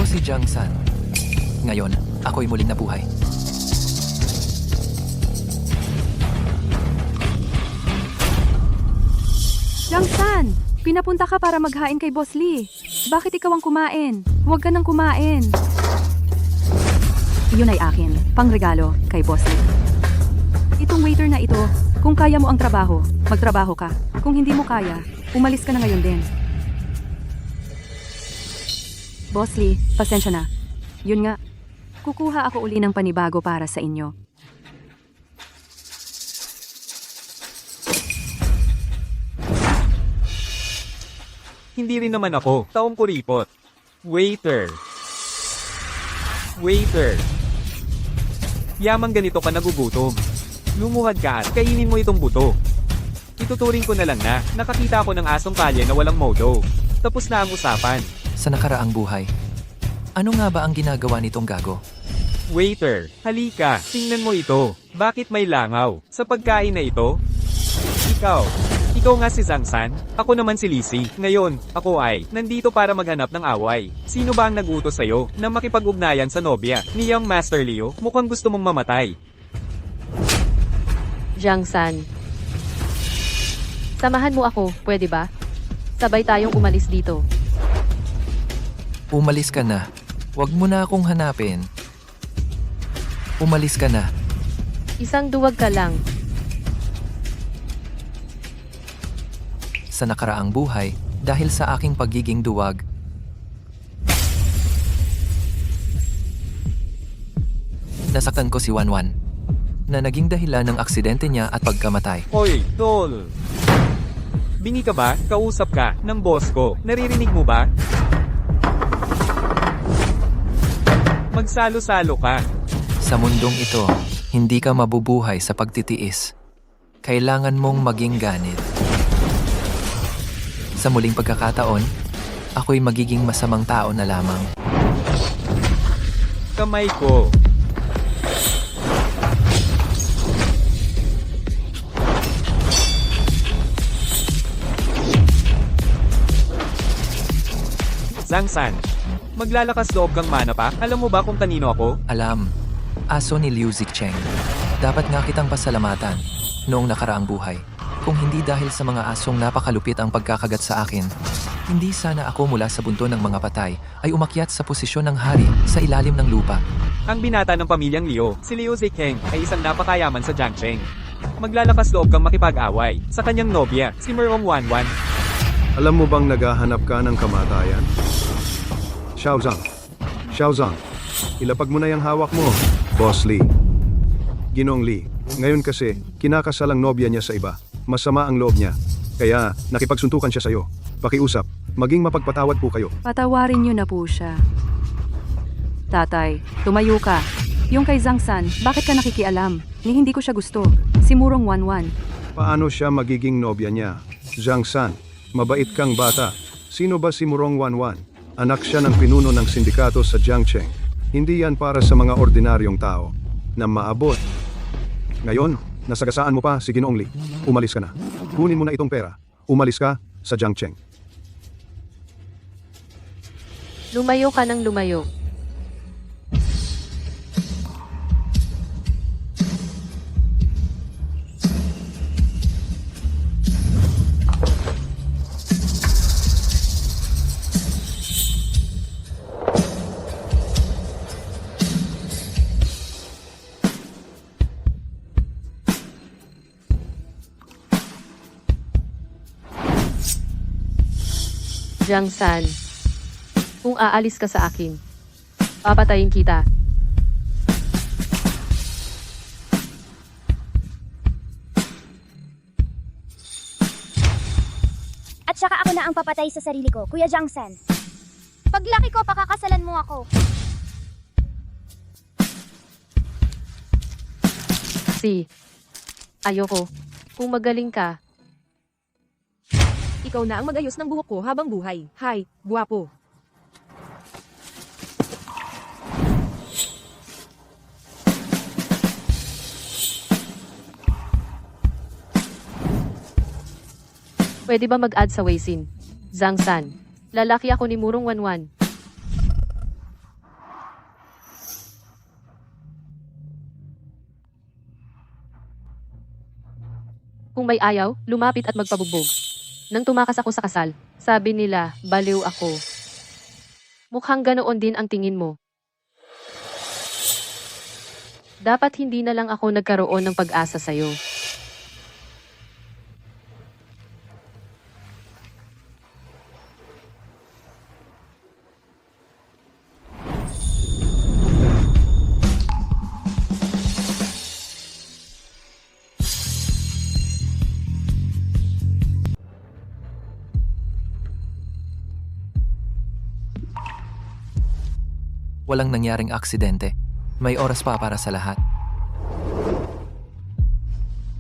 si Jiang San. Ngayon, ako'y muling nabuhay. Jiang San, pinapunta ka para maghain kay Boss Lee. Bakit ikaw ang kumain? Huwag ka nang kumain. Iyon ay akin, pangregalo kay Boss Lee. Itong waiter na ito, kung kaya mo ang trabaho, magtrabaho ka. Kung hindi mo kaya, umalis ka na ngayon din. Boss Lee, pasensya na. Yun nga, kukuha ako uli ng panibago para sa inyo. Hindi rin naman ako, taong kuripot. Waiter. Waiter. Yamang ganito ka nagugutom. Lumuhad ka at kainin mo itong buto. Ituturing ko na lang na, nakakita ako ng asong kalye na walang modo. Tapos na ang usapan. Sa nakaraang buhay, ano nga ba ang ginagawa nitong gago? Waiter, halika, tingnan mo ito. Bakit may langaw? Sa pagkain na ito? Ikaw nga si Jiang San, ako naman si Lizzie. Ngayon, ako ay nandito para maghanap ng away. Sino ba ang nag-utos sa'yo na makipag-ugnayan sa nobya ni Young Master Leo? Mukhang gusto mong mamatay. Jiang San. Samahan mo ako, pwede ba? Sabay tayong umalis dito. Umalis ka na. Huwag mo na akong hanapin. Umalis ka na. Isang duwag ka lang. Sa nakaraang buhay, dahil sa aking pagiging duwag, nasaktan ko si Wanwan, na naging dahilan ng aksidente niya at pagkamatay. Hoy, tol! Bingi ka ba? Kausap ka ng boss ko. Naririnig mo ba? Magsalo-salo ka. Sa mundong ito, hindi ka mabubuhay sa pagtitiis. Kailangan mong maging ganit. Sa muling pagkakataon, ako'y magiging masamang tao na lamang. Kamay ko. Jiang San, maglalakas loob kang mana pa? Alam mo ba kung kanino ako? Alam, aso ni Liu Zicheng. Dapat nga kitang pasalamatan noong nakaraang buhay. Kung hindi dahil sa mga asong napakalupit ang pagkakagat sa akin, hindi sana ako mula sa bunto ng mga patay ay umakyat sa posisyon ng hari sa ilalim ng lupa. Ang binata ng pamilyang Liu, si Liu Zikeng, ay isang napakayaman sa Jiangcheng. Maglalakas loob kang makipag-away sa kanyang nobya, si Merong Wanwan. Alam mo bang naghahanap ka ng kamatayan? Xiaozang, ilapag mo na yung hawak mo, Boss Lee. Ginong Lee, ngayon kasi, kinakasal ang nobya niya sa iba. Masama ang loob niya. Kaya, nakipagsuntukan siya sa'yo. Pakiusap, maging mapagpatawad po kayo. Patawarin niyo na po siya. Tatay, tumayo ka. Yung kay Jiang San, bakit ka nakikialam? Ni hindi ko siya gusto. Si Murong Wanwan. Paano siya magiging nobya niya? Jiang San, mabait kang bata. Sino ba si Murong Wanwan? Anak siya ng pinuno ng sindikato sa Jiangcheng. Hindi yan para sa mga ordinaryong tao na maabot. Ngayon, nasagasaan mo pa si Ginoong Lee. Umalis ka na. Kunin mo na itong pera. Umalis ka sa Jiangcheng. Lumayo ka ng lumayo. Jiang San, kung aalis ka sa akin, papatayin kita. At saka ako na ang papatay sa sarili ko, Kuya Jiang San. Paglaki ko, pakakasalan mo ako. Ayoko. Kung magaling ka, Ikaw na ang magayos ng buhok ko habang buhay. Hi, guwapo. pwede ba mag-add sa Weixin? Jiang San, lalaki ako ni Murong Wanwan. Kung may ayaw, lumapit at magpabugbog. Nang tumakas ako sa kasal, sabi nila, baliw ako. Mukhang ganoon din ang tingin mo. Dapat hindi na lang ako nagkaroon ng pag-asa sa'yo. Walang nangyaring aksidente. May oras pa para sa lahat.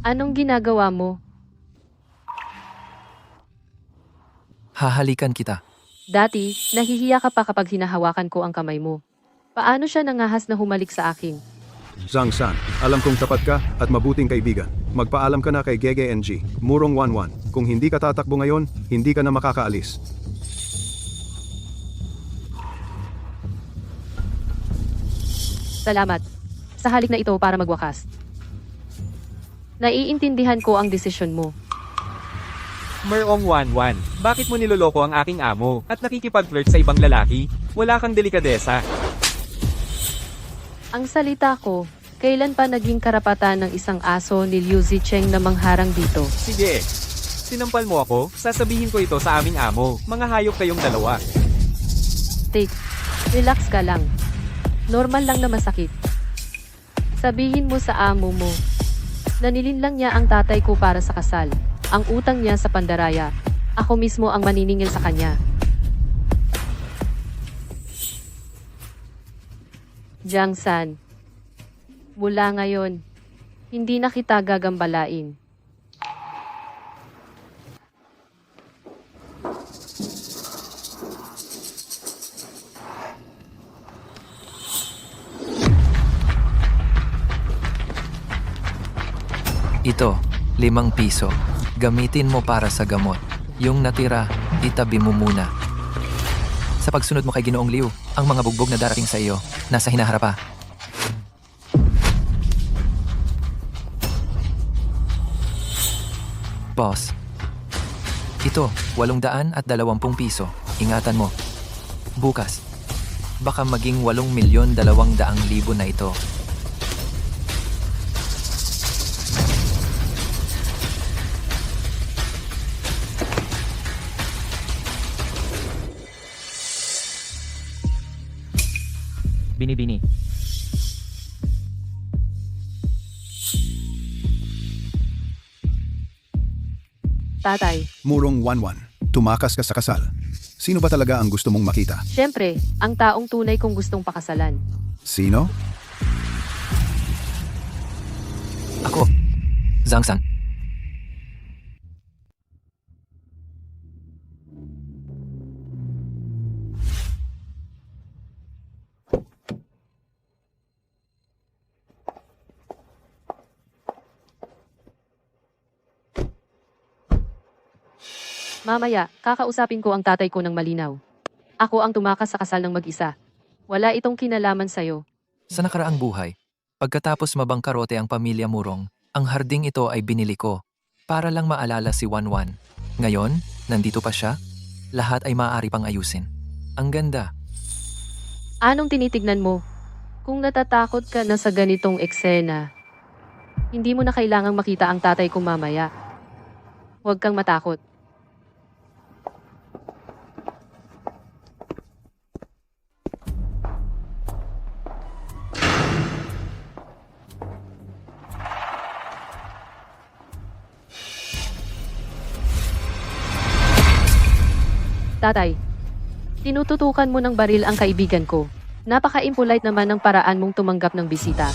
Anong ginagawa mo? Hahalikan kita. Dati, nahihiya ka pa kapag hinahawakan ko ang kamay mo. Paano siya nangahas na humalik sa akin? Zhang San, alam kong tapat ka at mabuting kaibigan. Magpaalam ka na kay Gege NG, Murong 11. Kung hindi ka tatakbo ngayon, hindi ka na makakaalis. Salamat. Sa halik na ito para magwakas. Naiintindihan ko ang desisyon mo. Merong 11, bakit mo niloloko ang aking amo at nakikipag-flirt sa ibang lalaki? Wala kang delikadesa. Ang salita ko, kailan pa naging karapatan ng isang aso ni Liu Zicheng na mangharang dito? Sige. Sinampal mo ako, sasabihin ko ito sa aming amo. Mga hayop kayong dalawa. Take, relax ka lang. Normal lang na masakit. Sabihin mo sa amo mo. Nanilin lang niya ang tatay ko para sa kasal. Ang utang niya sa pandaraya. Ako mismo ang maniningil sa kanya. Jiang San. Mula ngayon, hindi na kita gagambalain. Ito, 5 piso. Gamitin mo para sa gamot. Yung natira, itabi mo muna. Sa pagsunod mo kay Ginoong Liu, ang mga bugbog na darating sa iyo, nasa hinaharap pa. Boss. Ito, 820 piso. Ingatan mo. Bukas. Baka maging 8,200,000 na ito. Bini-bini. Tatay, Murong 11, tumakas ka sa kasal. Sino ba talaga ang gusto mong makita? syempre, ang taong tunay kong gustong pakasalan. Sino? Ako. Zhang San. Mamaya, kakausapin ko ang tatay ko ng malinaw. Ako ang tumakas sa kasal ng mag-isa. Wala itong kinalaman sa'yo. Sa nakaraang buhay, pagkatapos mabangkarote ang pamilya Murong, ang harding ito ay binili ko para lang maalala si Wanwan. Ngayon, nandito pa siya, lahat ay maaari pang ayusin. Ang ganda. Anong tinitignan mo? Kung natatakot ka na sa ganitong eksena, hindi mo na kailangang makita ang tatay ko mamaya. Huwag kang matakot. Tatay, tinututukan mo ng baril ang kaibigan ko. Napaka-impolite naman ng paraan mong tumanggap ng bisita.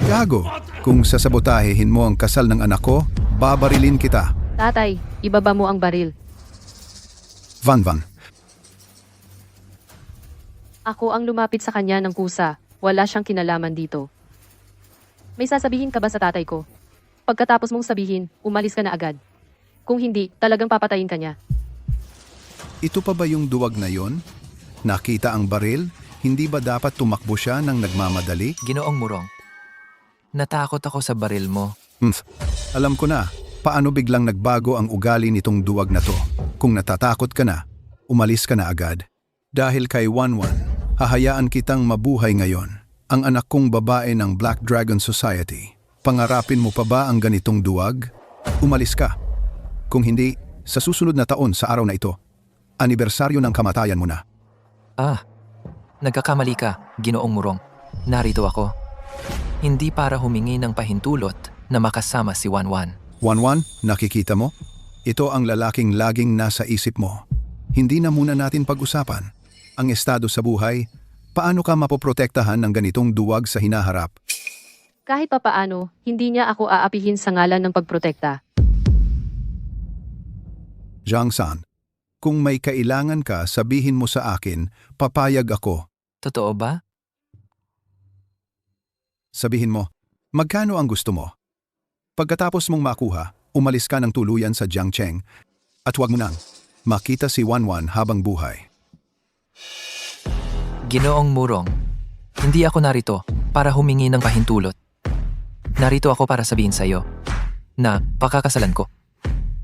Gago, kung sasabotahehin mo ang kasal ng anak ko, babarilin kita. Tatay, ibaba mo ang baril. Van. Ako ang lumapit sa kanya ng kusa. Wala siyang kinalaman dito. May sasabihin ka ba sa tatay ko? Pagkatapos mong sabihin, umalis ka na agad. Kung hindi, talagang papatayin ka niya. Ito pa ba yung duwag na yon? Nakita ang baril? Hindi ba dapat tumakbo siya ng nagmamadali? Ginoong Murong. Natakot ako sa baril mo. Alam ko na, paano biglang nagbago ang ugali nitong duwag na to. Kung natatakot ka na, umalis ka na agad. Dahil kay Wanwan, hahayaan kitang mabuhay ngayon. Ang anak kong babae ng Black Dragon Society. Pangarapin mo pa ba ang ganitong duwag? Umalis ka. Kung hindi, sa susunod na taon sa araw na ito, anibersaryo ng kamatayan mo na. Nagkakamali ka, Ginoong Murong. Narito ako. Hindi para humingi ng pahintulot na makasama si Wanwan. Wanwan, nakikita mo? Ito ang lalaking laging nasa isip mo. Hindi na muna natin pag-usapan. Ang estado sa buhay, paano ka mapoprotektahan ng ganitong duwag sa hinaharap? Kahit papaano, hindi niya ako aapihin sa ngalan ng pagprotekta. Zhang San, kung may kailangan ka, sabihin mo sa akin, papayag ako. Totoo ba? Sabihin mo, magkano ang gusto mo? Pagkatapos mong makuha, umalis ka ng tuluyan sa Jiangcheng at huwag mo nang makita si Wanwan habang buhay. Ginoong Murong, hindi ako narito para humingi ng pahintulot. Narito ako para sabihin sa iyo na pakakasalan ko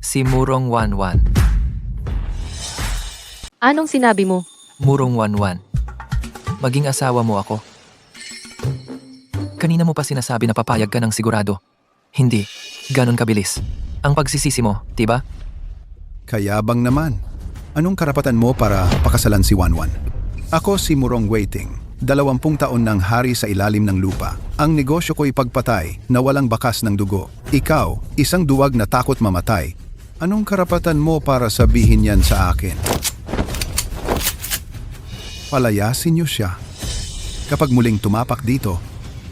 si Murong Wanwan. Anong sinabi mo? Murong Wanwan, maging asawa mo ako. Kanina mo pa sinasabi na papayag ka ng sigurado. Hindi, ganon kabilis. Ang pagsisisi mo, diba? Kayabang naman. Anong karapatan mo para pakasalan si Wanwan? Ako si Murong Waiting, 20 taon ng hari sa ilalim ng lupa. Ang negosyo ko'y pagpatay na walang bakas ng dugo. Ikaw, isang duwag na takot mamatay. Anong karapatan mo para sabihin yan sa akin? Palayasin niyo siya. Kapag muling tumapak dito,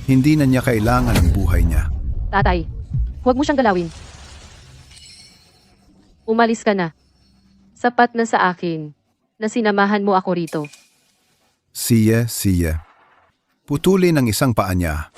hindi na niya kailangan ang buhay niya. Tatay, huwag mo siyang galawin. Umalis ka na. Sapat na sa akin na sinamahan mo ako rito. Siya. Putulin ang isang paa niya.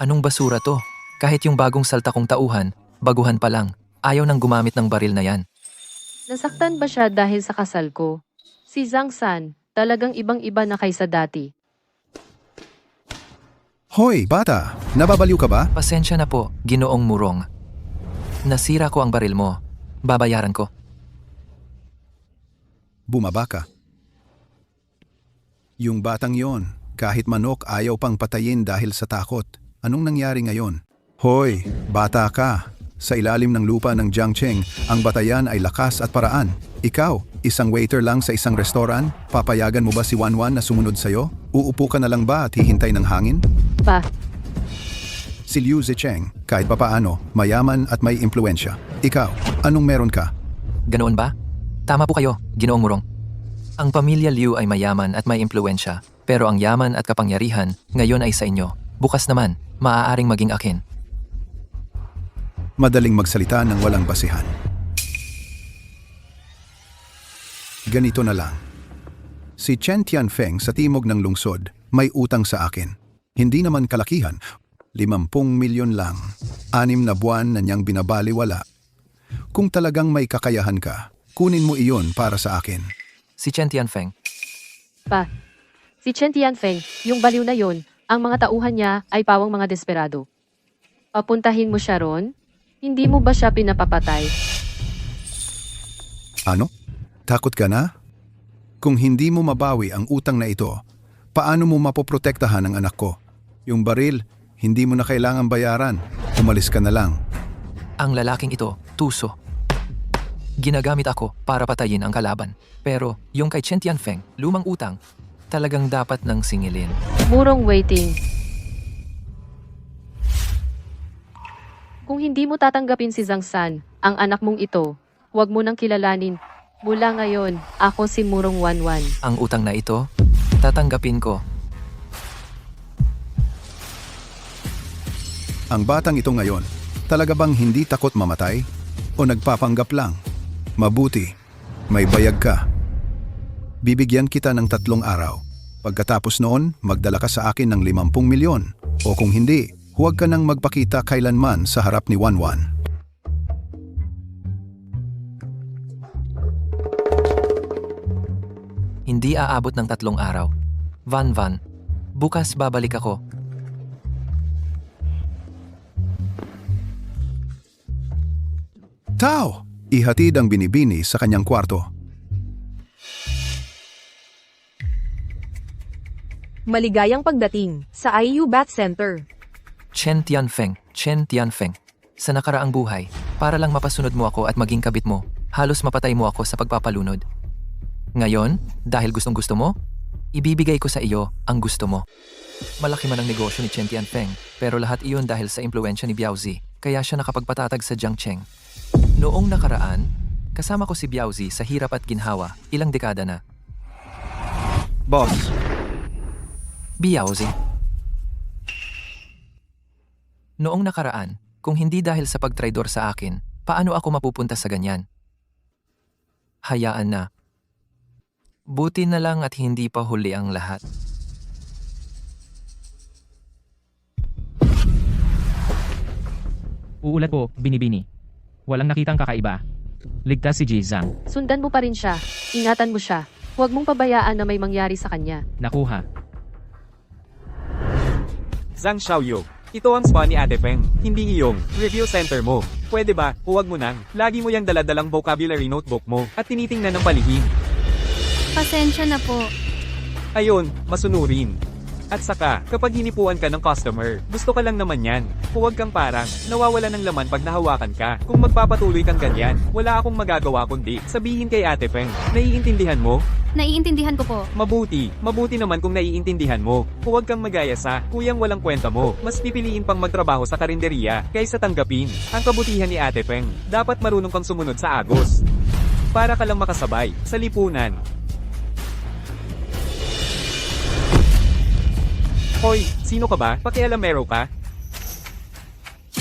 Anong basura to? Kahit yung bagong salta kong tauhan, baguhan pa lang, ayaw nang gumamit ng baril na yan. Nasaktan ba siya dahil sa kasal ko? Si Zhang San, talagang ibang-iba na kaysa dati. Hoy, bata! Nababaliw ka ba? Pasensya na po, Ginoong Murong. Nasira ko ang baril mo. Babayaran ko. Bumaba ka. Yung batang yon, kahit manok ayaw pang patayin dahil sa takot. Anong nangyari ngayon? Hoy, bata ka. Sa ilalim ng lupa ng Jiangcheng, ang batayan ay lakas at paraan. Ikaw, isang waiter lang sa isang restaurant, papayagan mo ba si Wanwan na sumunod sa'yo? Uupo ka na lang ba at hihintay ng hangin? Pa, Si Liu Zicheng, kahit papaano, mayaman at may impluensya. Ikaw, anong meron ka? Ganoon ba? Tama po kayo, Ginoong Murong. Ang pamilya Liu ay mayaman at may impluensya, pero ang yaman at kapangyarihan ngayon ay sa inyo. Bukas naman, maaaring maging akin. Madaling magsalita ng walang basihan. Ganito na lang. Si Chen Tianfeng sa timog ng lungsod may utang sa akin. Hindi naman kalakihan, 50 milyon lang. 6 na buwan na niyang binabaliwala. Kung talagang may kakayahan ka, kunin mo iyon para sa akin. Si Chen Tianfeng. pa. Si Chen Tianfeng, yung baliw na yon, ang mga tauhan niya ay pawang mga desperado. Papuntahin mo siya ron? Hindi mo ba siya pinapapatay? Ano? Takot ka na? Kung hindi mo mabawi ang utang na ito, paano mo mapoprotektahan ang anak ko? Yung baril, hindi mo na kailangan bayaran. Umalis ka na lang. Ang lalaking ito, tuso. Ginagamit ako para patayin ang kalaban. Pero yung kay Chen Tianfeng, lumang utang, talagang dapat nang singilin. Murong waiting. Kung hindi mo tatanggapin si Zhang San, ang anak mong ito, huwag mo nang kilalanin. Mula ngayon, ako si Murong 11. Ang utang na ito, tatanggapin ko. Ang batang ito ngayon, talaga bang hindi takot mamatay? O nagpapanggap lang? Mabuti, may bayag ka. Bibigyan kita ng 3 araw. Pagkatapos noon, magdala ka sa akin ng 50 milyon. O kung hindi, huwag ka nang magpakita kailanman sa harap ni Wanwan. Hindi aabot ng 3 araw. Van, bukas babalik ako. Tao! Ihatid ang binibini sa kanyang kwarto. Maligayang pagdating sa IU Bat Center. Chen Tianfeng. Sa nakaraang buhay, para lang mapasunod mo ako at maging kabit mo, halos mapatay mo ako sa pagpapalunod. Ngayon, dahil gustong-gusto mo, ibibigay ko sa iyo ang gusto mo. Malaki man ang negosyo ni Chen Tianfeng, pero lahat iyon dahil sa impluwensya ni Biaozi, kaya siya nakapagpatatag sa Jiangcheng. Noong nakaraan, kasama ko si Biaozi sa hirap at ginhawa, ilang dekada na. Boss, Biaozi. Noong nakaraan, kung hindi dahil sa pagtraidor sa akin, paano ako mapupunta sa ganyan? Hayaan na. Buti na lang at hindi pa huli ang lahat. Uulat po, binibini. Walang nakitang kakaiba. Ligtas si Jizang. Sundan mo pa rin siya. Ingatan mo siya. Huwag mong pabayaan na may mangyari sa kanya. Nakuha. Zhang Xiaoyu, ito ang spa ni Ate Peng, hindi iyong review center mo. Pwede ba, huwag mo nang, lagi mo yung daladalang vocabulary notebook mo at tinitingnan ng palihim. Pasensya na po. Ayun, masunurin. At saka, kapag hinipuan ka ng customer, gusto ka lang naman yan. Huwag kang parang, nawawala ng laman pag nahawakan ka. Kung magpapatuloy kang ganyan, wala akong magagawa kundi sabihin kay Ate Peng. Naiintindihan mo? Naiintindihan ko po. Mabuti naman kung naiintindihan mo. Huwag kang magaya sa kuyang walang kwenta mo. Mas pipiliin pang magtrabaho sa karinderiya kaysa tanggapin ang kabutihan ni Ate Peng. Dapat marunong kang sumunod sa agos. Para ka lang makasabay sa lipunan. Hoy, sino ka ba? Pakialamero ka?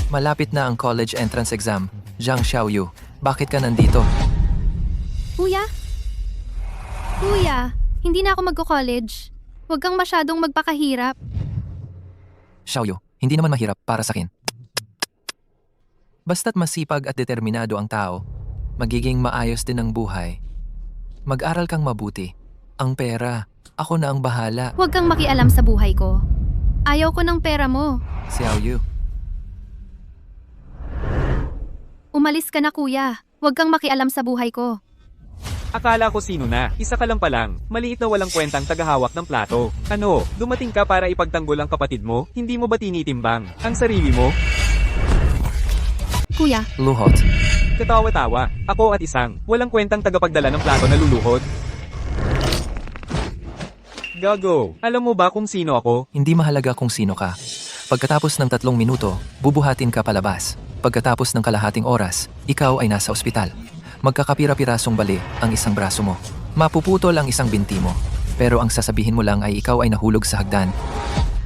Malapit na ang college entrance exam. Zhang Xiaoyu, bakit ka nandito? Kuya? Kuya, hindi na ako magko-college. Huwag kang masyadong magpakahirap. Xiaoyu, hindi naman mahirap para sa akin. Basta't masipag at determinado ang tao, magiging maayos din ang buhay. Mag-aral kang mabuti. Ang pera, ako na ang bahala. Huwag kang makialam sa buhay ko. Ayaw ko ng pera mo. Xiaoyu, Umalis ka na kuya. Huwag kang makialam sa buhay ko. Akala ko sino na, isa ka lang palang, maliit na walang kwentang tagahawak ng plato. Ano, dumating ka para ipagtanggol ang kapatid mo? Hindi mo ba tinitimbang ang sarili mo? Kuya, luhot. Katawa-tawa, ako at isang, walang kwentang tagapagdala ng plato na luluhod. Gago, alam mo ba kung sino ako? Hindi mahalaga kung sino ka. Pagkatapos ng 3 minuto, bubuhatin ka palabas. Pagkatapos ng kalahating oras, ikaw ay nasa ospital. Magkakapira-pirasong bali ang isang braso mo. Mapuputol ang isang binti mo. Pero ang sasabihin mo lang ay ikaw ay nahulog sa hagdan.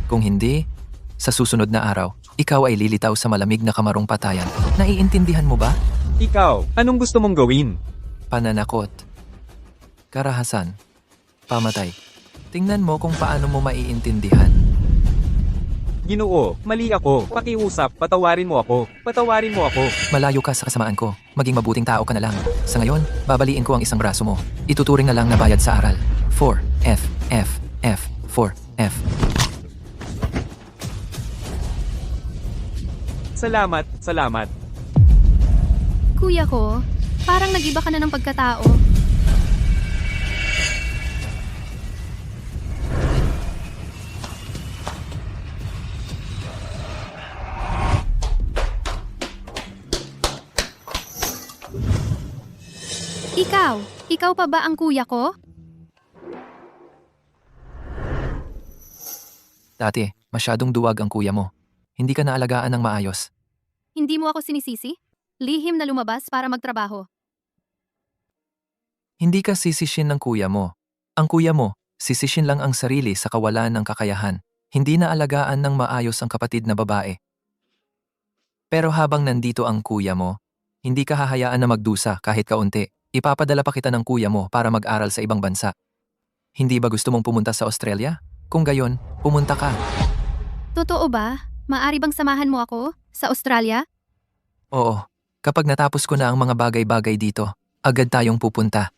Kung hindi, sa susunod na araw, ikaw ay lilitaw sa malamig na kamarong patayan. Naiintindihan mo ba? Ikaw, anong gusto mong gawin? Pananakot. Karahasan. Pamatay. Tingnan mo kung paano mo maiintindihan. Ginoo, mali ako. Pakiusap, patawarin mo ako. Patawarin mo ako. Malayo ka sa kasamaan ko. Maging mabuting tao ka na lang. Sa ngayon, babaliin ko ang isang braso mo. Ituturing na lang na bayad sa aral. 4, F, F, F, 4, F. Salamat. kuya ko, parang nag-iba ka na ng pagkatao. Ikaw pa ba ang kuya ko? Dati, masyadong duwag ang kuya mo. Hindi ka naalagaan ng maayos. Hindi mo ako sinisisi? Lihim na lumabas para magtrabaho. Hindi ka sisishin ng kuya mo. Ang kuya mo, sisishin lang ang sarili sa kawalan ng kakayahan. Hindi na alagaan ng maayos ang kapatid na babae. Pero habang nandito ang kuya mo, hindi ka hahayaan na magdusa kahit kaunti. Ipapadala pa kita ng kuya mo para mag-aral sa ibang bansa. Hindi ba gusto mong pumunta sa Australia? Kung gayon, pumunta ka. Totoo ba? Maari bang samahan mo ako sa Australia? Oo, kapag natapos ko na ang mga bagay-bagay dito, agad tayong pupunta.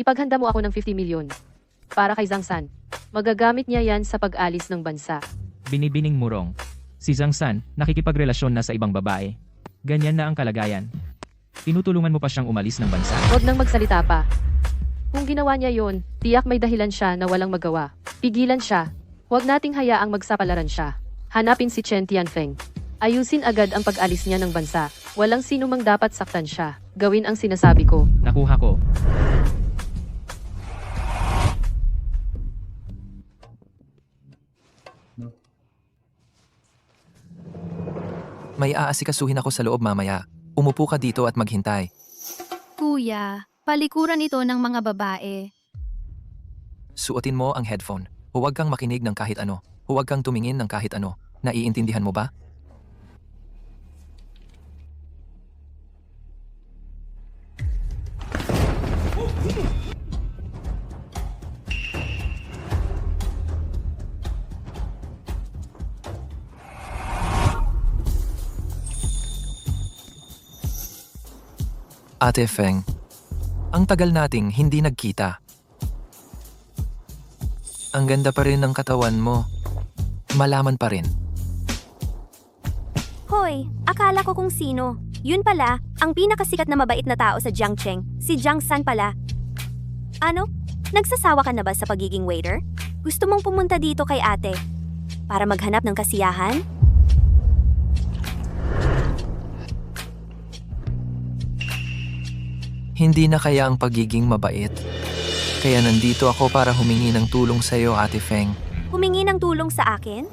Ipaghanda mo ako ng 50 milyon. Para kay Zhang San. Magagamit niya yan sa pag-alis ng bansa. Binibining Murong. Si Zhang San, nakikipagrelasyon na sa ibang babae. Ganyan na ang kalagayan. Tinutulungan mo pa siyang umalis ng bansa. Huwag nang magsalita pa. Kung ginawa niya yon, tiyak may dahilan siya na walang magawa. Pigilan siya. Huwag nating hayaang magsapalaran siya. Hanapin si Chen Tianfeng. Ayusin agad ang pag-alis niya ng bansa. Walang sino mang dapat saktan siya. Gawin ang sinasabi ko. Nakuha ko. May aasikasuhin ako sa loob mamaya. Umupo ka dito at maghintay. Kuya, palikuran ito ng mga babae. Suotin mo ang headphone. Huwag kang makinig ng kahit ano. Huwag kang tumingin ng kahit ano. Naiintindihan mo ba? Ate Feng, ang tagal nating hindi nagkita. Ang ganda pa rin ng katawan mo. Malaman pa rin. Hoy, akala ko kung sino. Yun pala, ang pinakasikat na mabait na tao sa Jiangcheng, si Zhang San pala. Ano? Nagsasawa ka na ba sa pagiging waiter? Gusto mong pumunta dito kay ate? Para maghanap ng kasiyahan? Hindi na kaya ang pagiging mabait. Kaya nandito ako para humingi ng tulong sa iyo, Ate Feng. Humingi ng tulong sa akin?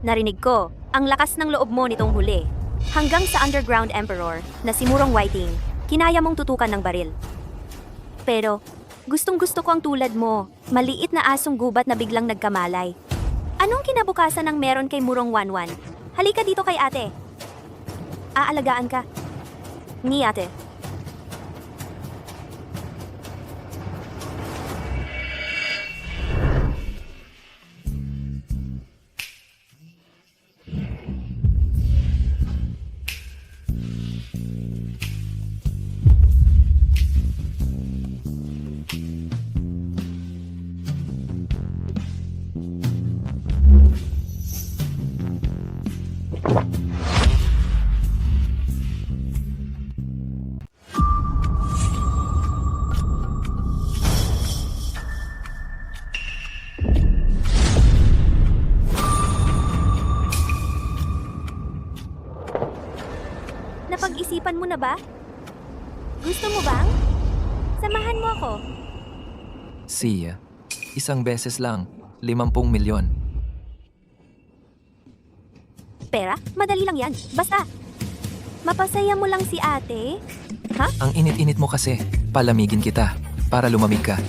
Narinig ko, ang lakas ng loob mo nitong huli. Hanggang sa Underground Emperor na si Murong Whiting, kinaya mong tutukan ng baril. Pero, gustong-gusto ko ang tulad mo, maliit na asong gubat na biglang nagkamalay. Anong kinabukasan ng meron kay Murong Wanwan? Halika dito kay ate. Aalagaan ka. Ni ate. Napag-isipan mo na ba? Gusto mo bang? Samahan mo ako. Siya, isang beses lang, 50 milyon. Pera? Madali lang yan. Basta, mapasaya mo lang si ate. Ang init-init mo kasi, palamigin kita, para lumamig ka.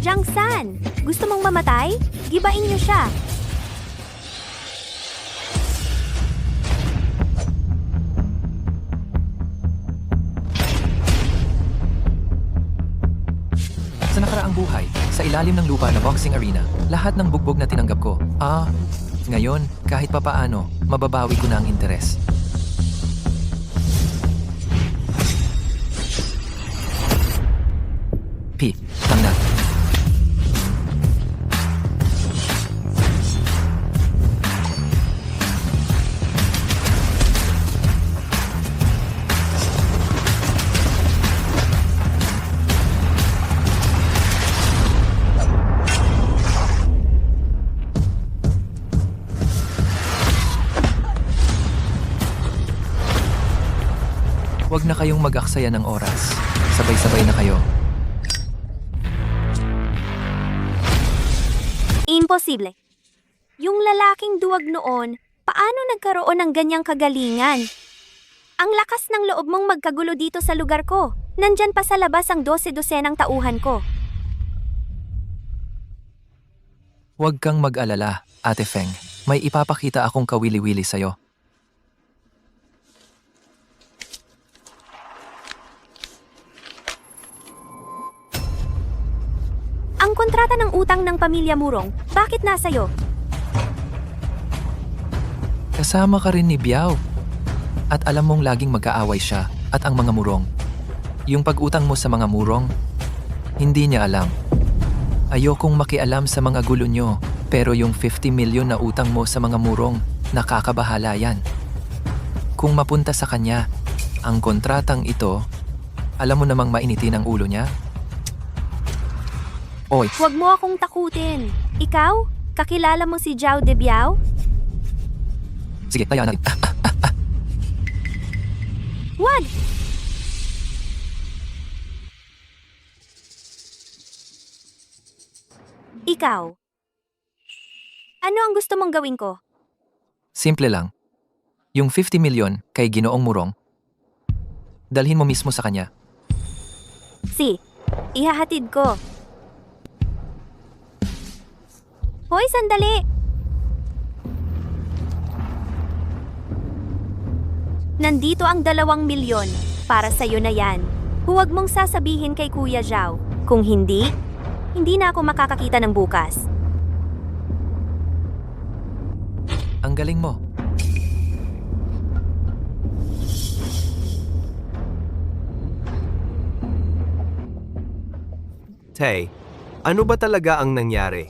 Zhang San, gusto mong mamatay? Gibain niyo siya. Sa nakaraang buhay, sa ilalim ng lupa na boxing arena, lahat ng bugbog na tinanggap ko. Ngayon, kahit papaano, mababawi ko na ang interes. Tanda. Huwag na kayong mag-aksaya ng oras. Sabay-sabay na kayo. Imposible. Yung lalaking duwag noon, paano nagkaroon ng ganyang kagalingan? Ang lakas ng loob mong magkagulo dito sa lugar ko. Nandyan pa sa labas ang 12-dosenang tauhan ko. Huwag kang mag-alala, Ate Feng. May ipapakita akong kawili-wili sa'yo. Ang kontrata ng utang ng pamilya Murong, bakit nasa'yo? Kasama ka rin ni Biao. At alam mong laging mag-aaway siya at ang mga murong. Yung pag-utang mo sa mga murong, hindi niya alam. Ayokong makialam sa mga gulo nyo, pero yung 50 milyon na utang mo sa mga murong, nakakabahala yan. Kung mapunta sa kanya, ang kontratang ito, alam mo namang mainitin ang ulo niya? Oy, Huwag mo akong takutin. Ikaw? Kakilala mo si Zhao de Biao? sige, kaya na. Wag! Ikaw. Ano ang gusto mong gawin ko? Simple lang. Yung 50 milyon kay Ginoong Murong, dalhin mo mismo sa kanya. Ihahatid ko. Hoy, sandali! Nandito ang 2 milyon. Para sa'yo na yan. Huwag mong sasabihin kay Kuya Zhao. Kung hindi na ako makakakita ng bukas. Ang galing mo. Tay, ano ba talaga ang nangyari?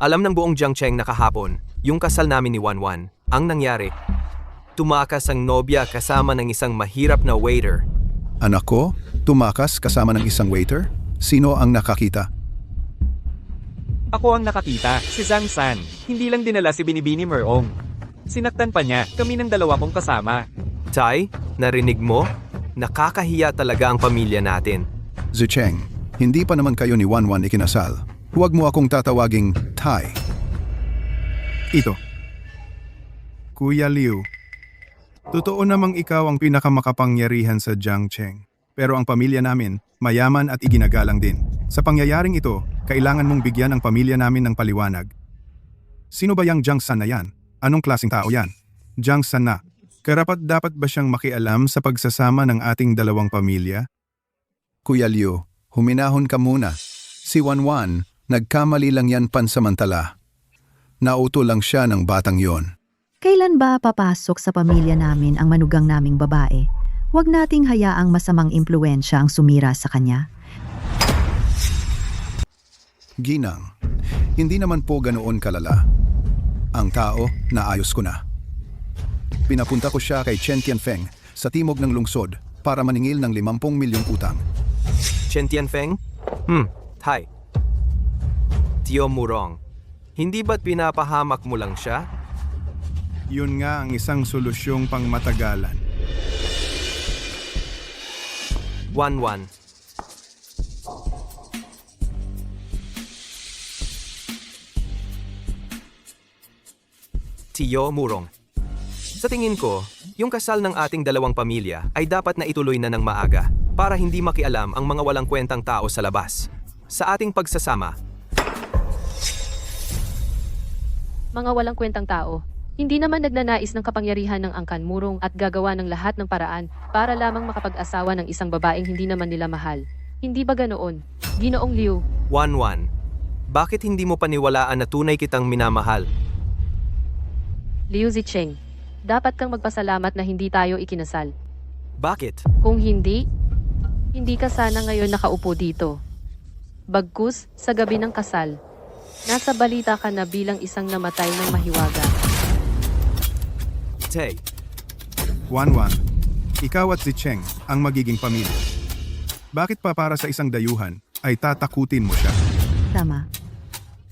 Alam ng buong Jiangcheng na kahapon, yung kasal namin ni Wanwan, ang nangyari. Tumakas ang nobya kasama ng isang mahirap na waiter. Anak ko, tumakas kasama ng isang waiter? Sino ang nakakita? Ako ang nakakita, si Zhang San. Hindi lang dinala si Binibini Merong. Sinaktan pa niya, kami ng dalawa kong kasama. Tay, narinig mo? Nakakahiya talaga ang pamilya natin. Zicheng, hindi pa naman kayo ni Wanwan ikinasal. Huwag mo akong tatawaging Tay. Ito. Kuya Liu, totoo namang ikaw ang pinakamakapangyarihan sa Jiangcheng. Pero ang pamilya namin, mayaman at iginagalang din. Sa pangyayaring ito, kailangan mong bigyan ang pamilya namin ng paliwanag. Sino ba yang Jiang San na yan? Anong klaseng tao yan? Jiang San na. Karapat-dapat ba siyang makialam sa pagsasama ng ating dalawang pamilya? Kuya Liu, huminahon ka muna. Si Wanwan, nagkamali lang yan pansamantala. Nauto lang siya ng batang yon. Kailan ba papasok sa pamilya namin ang manugang naming babae? Huwag nating hayaang masamang impluensya ang sumira sa kanya. Ginang, hindi naman po ganoon kalala. Ang tao, naayos ko na. Pinapunta ko siya kay Chen Tianfeng sa timog ng lungsod para maningil ng 50 milyong utang. Chen Tianfeng? Tay. Tio Murong, hindi ba't pinapahamak mo lang siya? Yun nga ang isang solusyong pangmatagalan. Wanwan. Tio Murong. Sa tingin ko, yung kasal ng ating dalawang pamilya ay dapat na ituloy na ng maaga para hindi makialam ang mga walang kwentang tao sa labas. Sa ating pagsasama, Mga walang kwentang tao. Hindi naman nagnanais ng kapangyarihan ng angkan Murong at gagawa ng lahat ng paraan para lamang makapag-asawa ng isang babaeng hindi naman nila mahal. Hindi ba ganoon? Ginoong Liu, Wanwan, bakit hindi mo paniwalaan na tunay kitang minamahal? Liu Zicheng. Dapat kang magpasalamat na hindi tayo ikinasal. Bakit? Kung hindi ka sana ngayon nakaupo dito. Bagkus, sa gabi ng kasal, nasa balita ka na bilang isang namatay ng mahiwaga. Tay, Wanwan, ikaw at si Cheng ang magiging pamilya. Bakit pa para sa isang dayuhan ay tatakutin mo siya? Tama.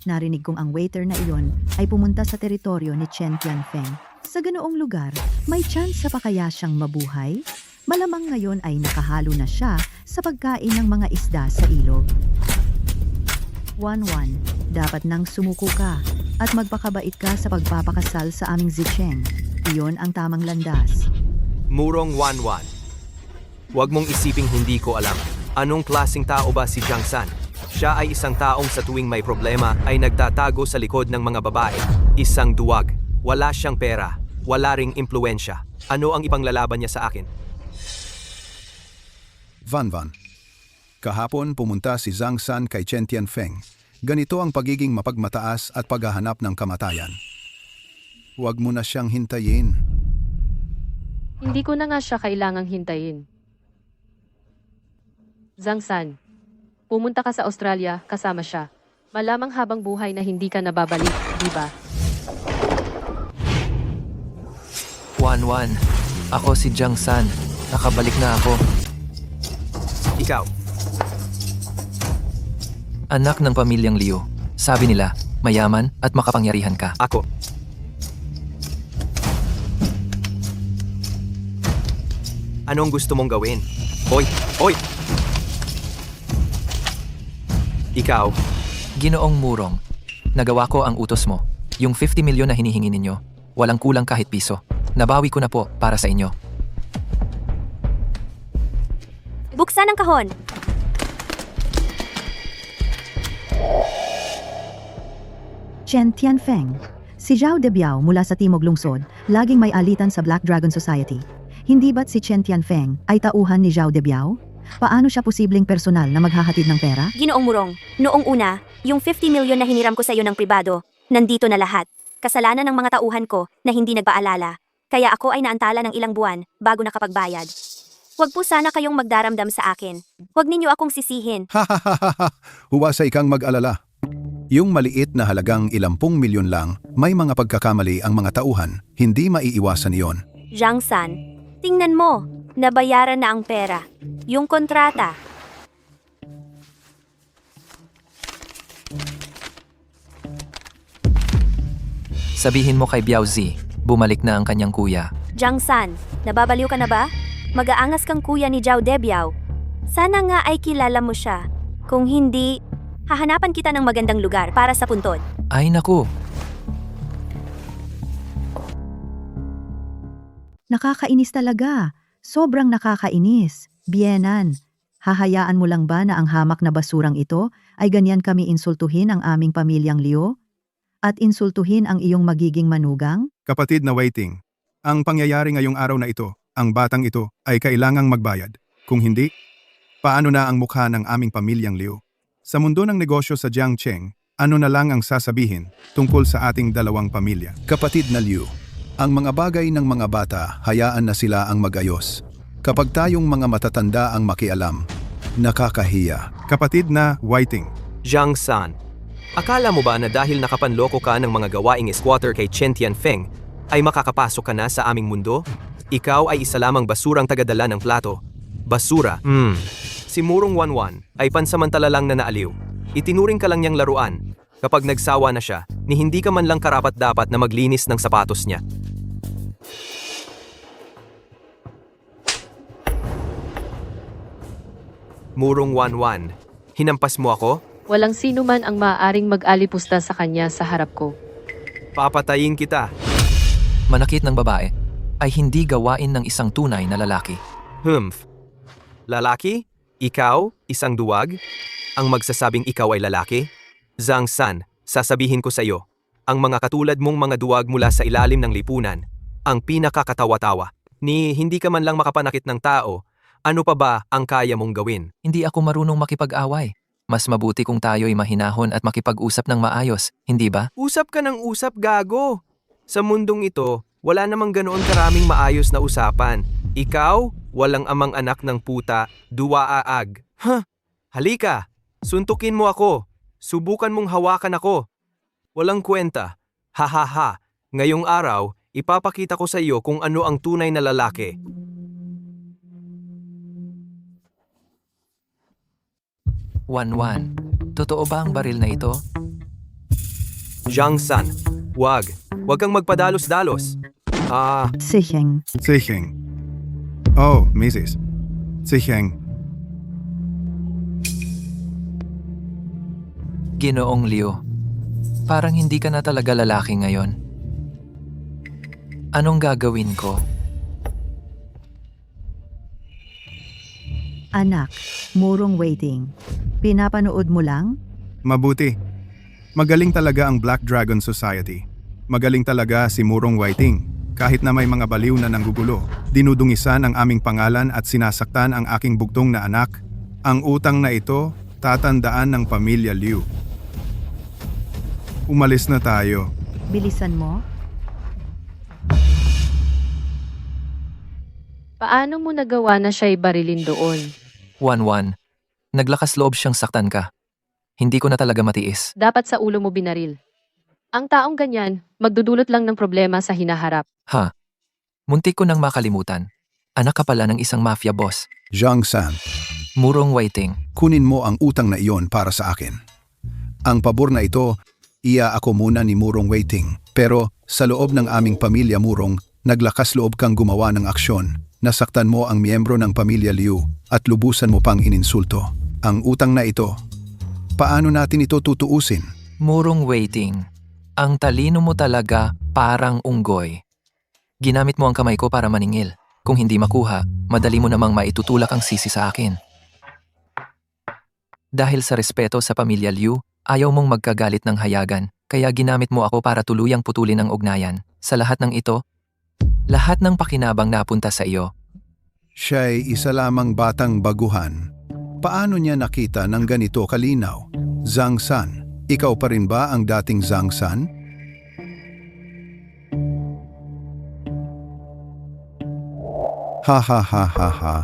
Narinig kong ang waiter na iyon ay pumunta sa teritoryo ni Chen Tianfeng. Sa ganoong lugar, may chance pa kaya siyang mabuhay? Malamang ngayon ay nakahalo na siya sa pagkain ng mga isda sa ilog. 1-1. Dapat nang sumuko ka at magpakabait ka sa pagpapakasal sa aming Zicheng. Iyon ang tamang landas. Murong 1-1. Huwag mong isiping hindi ko alam. Anong klaseng tao ba si Jiang San? Siya ay isang taong sa tuwing may problema ay nagtatago sa likod ng mga babae. Isang duwag. Wala siyang pera. Wala ring impluensya. Ano ang ipanglalaban niya sa akin? Van. Kahapon pumunta si Zhang San kay Chen Tianfeng. Ganito ang pagiging mapagmataas at paghahanap ng kamatayan. Huwag mo na siyang hintayin. Hindi ko na nga siya kailangang hintayin. Zhang San, pumunta ka sa Australia kasama siya. Malamang habang buhay na hindi ka nababalik, di ba? 1-1. Ako si Jiang San. Nakabalik na ako. Ikaw. Anak ng pamilyang Liu. Sabi nila, mayaman at makapangyarihan ka. Ako. Anong gusto mong gawin? Hoy! Ikaw. Ginoong Murong, nagawa ko ang utos mo. Yung 50 milyon na hinihingi ninyo, walang kulang kahit piso. Nabawi ko na po para sa inyo. Buksan ang kahon. Chen Tianfeng. Si Zhao Debiao mula sa Timog Lungsod, laging may alitan sa Black Dragon Society. Hindi ba't si Chen Tianfeng ay tauhan ni Zhao Debiao? Paano siya posibleng personal na maghahatid ng pera? Ginoong Murong, noong una, yung 50 milyon na hiniram ko sa iyo ng pribado, nandito na lahat. Kasalanan ng mga tauhan ko na hindi nagpaalala. Kaya ako ay naantala ng ilang buwan bago nakapagbayad. Huwag po sana kayong magdaramdam sa akin. Huwag ninyo akong sisihin. Huwasay kang mag-alala. Yung maliit na halagang 10 milyon lang, may mga pagkakamali ang mga tauhan, hindi maiiwasan iyon. Jiang San, tingnan mo, nabayaran na ang pera. Yung kontrata. Sabihin mo kay Biao Zi, bumalik na ang kanyang kuya. Jiang San, nababaliw ka na ba? Mag-aangas kang kuya ni Zhao Debiao. Sana nga ay kilala mo siya. Kung hindi, hahanapan kita ng magandang lugar para sa puntod. Ay naku, Nakakainis talaga. Sobrang nakakainis. Bienan, hahayaan mo lang ba na ang hamak na basurang ito ay ganyan kami insultuhin ang aming pamilyang Liu? At insultuhin ang iyong magiging manugang? Kapatid na waiting, ang pangyayari ngayong araw na ito, ang batang ito ay kailangang magbayad. Kung hindi, paano na ang mukha ng aming pamilyang Liu? Sa mundo ng negosyo sa Jiangcheng, ano na lang ang sasabihin tungkol sa ating dalawang pamilya? Kapatid na Liu, ang mga bagay ng mga bata, hayaan na sila ang mag-ayos. Kapag tayong mga matatanda ang makialam, nakakahiya. Kapatid na waiting. Jiang San, akala mo ba na dahil nakapanloko ka ng mga gawaing squatter kay Chen Tianfeng, ay makakapasok ka na sa aming mundo? Ikaw ay isa lamang basurang tagadala ng plato. Basura. Si Murong 1-1 ay pansamantala lang na naaliw. Itinuring ka lang niyang laruan. Kapag nagsawa na siya, ni hindi ka man lang karapat-dapat na maglinis ng sapatos niya. Murong 1-1, hinampas mo ako? Walang sino man ang maaaring mag-alipusta sa kanya sa harap ko. Papatayin kita. manakit ng babae ay hindi gawain ng isang tunay na lalaki. Lalaki? Ikaw? Isang duwag? Ang magsasabing ikaw ay lalaki? Zhang San, sasabihin ko sa iyo, ang mga katulad mong mga duwag mula sa ilalim ng lipunan, ang pinakakatawa-tawa, ni hindi ka man lang makapanakit ng tao, ano pa ba ang kaya mong gawin? Hindi ako marunong makipag-away. Mas mabuti kung tayo'y mahinahon at makipag-usap ng maayos, hindi ba? Usap ka ng usap, gago! Sa mundong ito, wala namang ganoon karaming maayos na usapan. Ikaw, walang amang anak ng puta, duwaaag. Halika, suntukin mo ako. Subukan mong hawakan ako. Walang kwenta. Ha. Ngayong araw, ipapakita ko sa iyo kung ano ang tunay na lalaki. Wan, totoo ba ang baril na ito? Jiang San, wag kang magpadalos-dalos. Siheng. Seheng. Oh, Mrs. Si Heng. Ginoong Liu, parang hindi ka na talaga lalaki ngayon. Anong gagawin ko? Anak, Murong Waiting. Pinapanood mo lang? Mabuti. Magaling talaga ang Black Dragon Society. Magaling talaga si Murong Whiting. Kahit na may mga baliw na nanggugulo, dinudungisan ang aming pangalan at sinasaktan ang aking bugtong na anak. Ang utang na ito, tatandaan ng pamilya Liu. Umalis na tayo. Bilisan mo? Paano mo nagawa na siya'y barilin doon? 1-1. Naglakas loob siyang saktan ka. Hindi ko na talaga matiis. Dapat sa ulo mo binaril. Ang taong ganyan, magdudulot lang ng problema sa hinaharap. Ha? Muntik ko nang makalimutan. Anak ka pala ng isang mafia boss. Zhang San, Murong Waiting. kunin mo ang utang na iyon para sa akin. Ang pabor na ito, iya ako muna ni Murong Waiting. Pero sa loob ng aming pamilya Murong, naglakas loob kang gumawa ng aksyon. Nasaktan mo ang miyembro ng pamilya Liu at lubusan mo pang ininsulto. Ang utang na ito, paano natin ito tutuusin? Murong Waiting. Ang talino mo talaga parang unggoy. Ginamit mo ang kamay ko para maningil. Kung hindi makuha, madali mo namang maitutulak ang sisi sa akin. Dahil sa respeto sa pamilya Liu, ayaw mong magkagalit ng hayagan, kaya ginamit mo ako para tuluyang putulin ang ugnayan. Sa lahat ng ito, lahat ng pakinabang napunta sa iyo. Siya'y isa lamang batang baguhan. Paano niya nakita ng ganito kalinaw? Zhang San, ikaw pa rin ba ang dating Zhang San? Ha ha ha ha ha.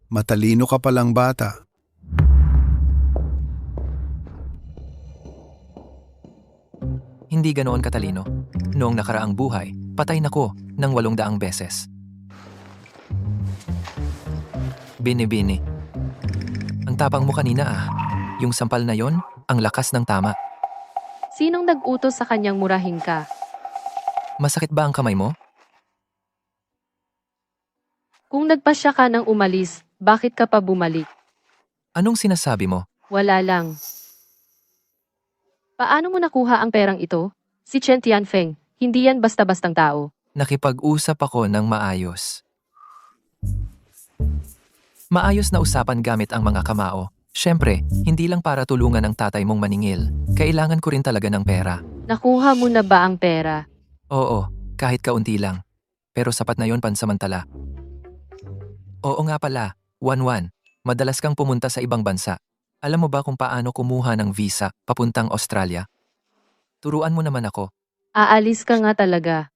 Matalino ka palang bata. Hindi ganoon katalino. Noong nakaraang buhay, patay na ko ng 800 beses. Bini-bini. Ang tapang mo kanina ah. Yung sampal na yon, ang lakas ng tama. Sinong nag-utos sa kanyang murahin ka? Masakit ba ang kamay mo? Kung nagpasya ka nang umalis, bakit ka pa bumalik? Anong sinasabi mo? Wala lang. Paano mo nakuha ang perang ito? Si Chen Tianfeng, hindi yan basta-bastang tao. Nakipag-usap ako ng maayos. Maayos na usapan gamit ang mga kamao. Siyempre, hindi lang para tulungan ang tatay mong maningil. Kailangan ko rin talaga ng pera. Nakuha mo na ba ang pera? Oo, kahit kaunti lang. Pero sapat na yon pansamantala. Oo nga pala, 1-1. Madalas kang pumunta sa ibang bansa. Alam mo ba kung paano kumuha ng visa papuntang Australia? Turuan mo naman ako. Aalis ka nga talaga.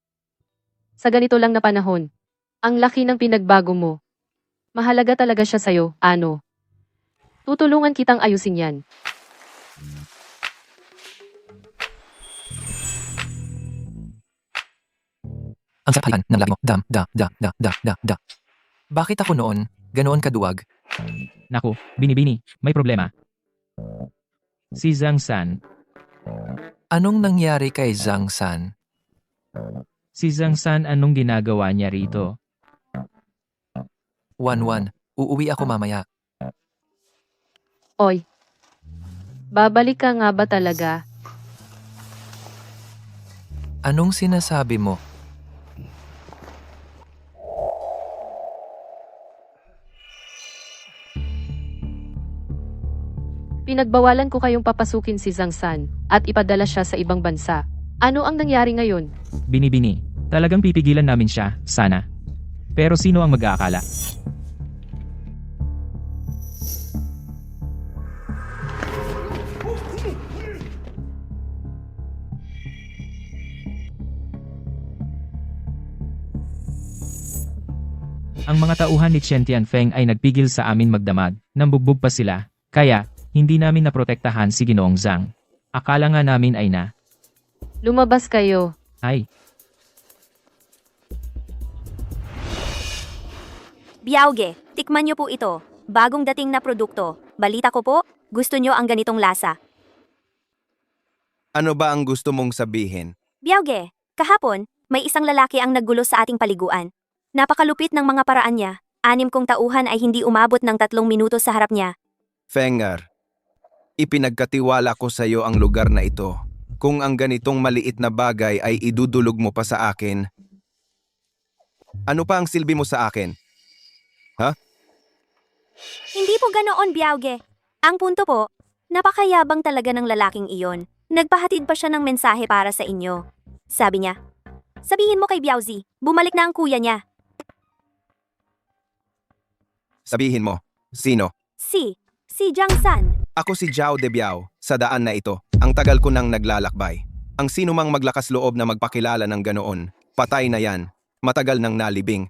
Sa ganito lang na panahon. Ang laki ng pinagbago mo. Mahalaga talaga siya sa'yo, ano? Tutulungan kitang ayusin yan. Ang sapahan ng lagi mo. Da. Bakit ako noon, ganoon kaduwag? Naku, Bini-Bini, may problema. Si Zhang San. Anong nangyari kay Zhang San? Si Zhang San anong ginagawa niya rito? 1-1. Uuwi ako mamaya. Oy. Babalik ka nga ba talaga? Anong sinasabi mo? Pinagbawalan ko kayong papasukin si Zhang San at ipadala siya sa ibang bansa. Ano ang nangyari ngayon? Bini-Bini, talagang pipigilan namin siya, sana. Pero sino ang mag-aakala? Ang mga tauhan ni Chen Tianfeng ay nagpigil sa amin magdamag, nambugbog pa sila, kaya hindi namin naprotektahan si Ginoong Zhang. Akala nga namin ay na. Lumabas kayo. Ay, Biauge, tikman niyo po ito. Bagong dating na produkto. Balita ko po, gusto niyo ang ganitong lasa. Ano ba ang gusto mong sabihin? Biauge, kahapon, may isang lalaki ang naggulo sa ating paliguan. Napakalupit ng mga paraan niya. 6 kong tauhan ay hindi umabot ng 3 minuto sa harap niya. Fengar, ipinagkatiwala ko sa iyo ang lugar na ito. Kung ang ganitong maliit na bagay ay idudulog mo pa sa akin, ano pa ang silbi mo sa akin? Ha? Hindi po ganoon, Biauge. Ang punto po, napakayabang talaga ng lalaking iyon. Nagpahatid pa siya ng mensahe para sa inyo. Sabi niya, sabihin mo kay Biaozi, bumalik na ang kuya niya. Sabihin mo, sino? Si Jiang San. Ako si Zhao de Biao, sa daan na ito. Ang tagal ko nang naglalakbay. Ang sino mang maglakas loob na magpakilala ng ganoon, patay na yan. Matagal nang nalibing.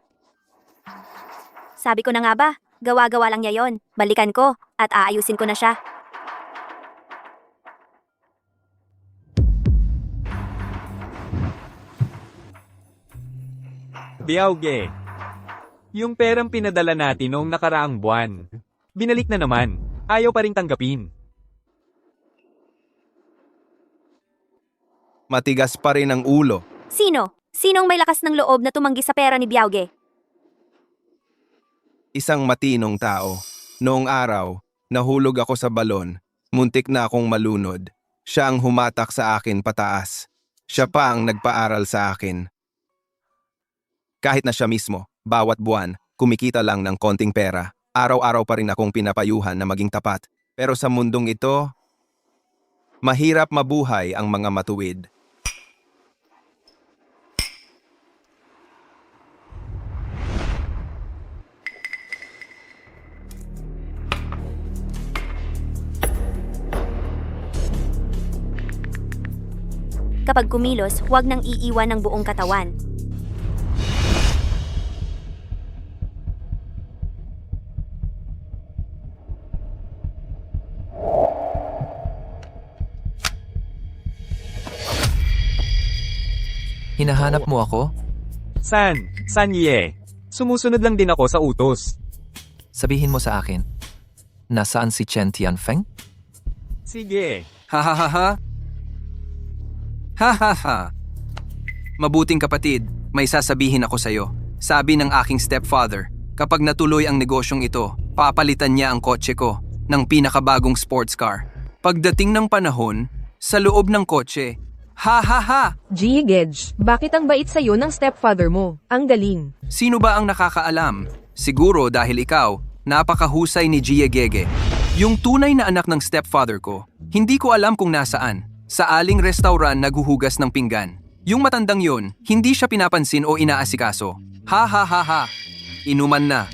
Sabi ko na nga ba, gawa-gawa lang niya yon. Balikan ko at aayusin ko na siya. Biauge. Yung perang pinadala natin noong nakaraang buwan. Binalik na naman. Ayaw pa ring tanggapin. Matigas pa rin ang ulo. Sino? Sinong may lakas ng loob na tumanggi sa pera ni Biauge? Isang matinong tao. Noong araw, nahulog ako sa balon. Muntik na akong malunod. Siya ang humatak sa akin pataas. Siya pa ang nagpaaral sa akin. Kahit na siya mismo, bawat buwan, kumikita lang ng konting pera. Araw-araw pa rin akong pinapayuhan na maging tapat. Pero sa mundong ito, mahirap mabuhay ang mga matuwid. Kapag kumilos, huwag nang iiwan ng buong katawan. Hinahanap mo ako? San Ye. Sumusunod lang din ako sa utos. Sabihin mo sa akin, nasaan si Chen Tianfeng? Sige. Ha ha ha ha. Ha ha ha. Mabuting kapatid, may sasabihin ako sa'yo. Sabi ng aking stepfather, kapag natuloy ang negosyong ito, papalitan niya ang kotse ko ng pinakabagong sports car. Pagdating ng panahon, sa loob ng kotse, ha ha ha! Gege, bakit ang bait sa'yo ng stepfather mo? Ang galing. Sino ba ang nakakaalam? Siguro dahil ikaw, napakahusay ni Gege. Yung tunay na anak ng stepfather ko, hindi ko alam kung nasaan. Sa aling restaurant naghuhugas ng pinggan. Yung matandang yon, hindi siya pinapansin o inaasikaso. Ha ha ha ha. Inuman na.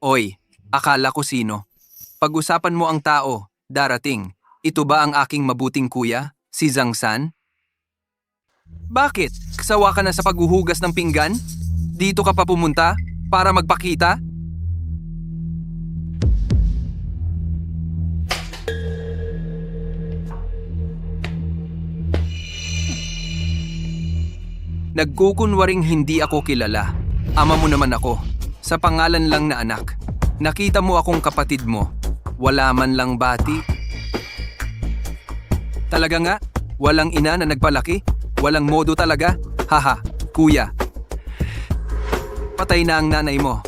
Oy, akala ko sino? Pag-usapan mo ang tao, darating. Ito ba ang aking mabuting kuya, si Zhang San? Bakit? Sawa ka na sa paghuhugas ng pinggan? Dito ka pa pumunta? Para magpakita? Nagkukunwaring hindi ako kilala. Ama mo naman ako. Sa pangalan lang na anak. Nakita mo akong kapatid mo. Wala man lang bati. Talaga nga, walang ina na nagpalaki. Walang modo talaga. Haha, kuya. Patay na ang nanay mo.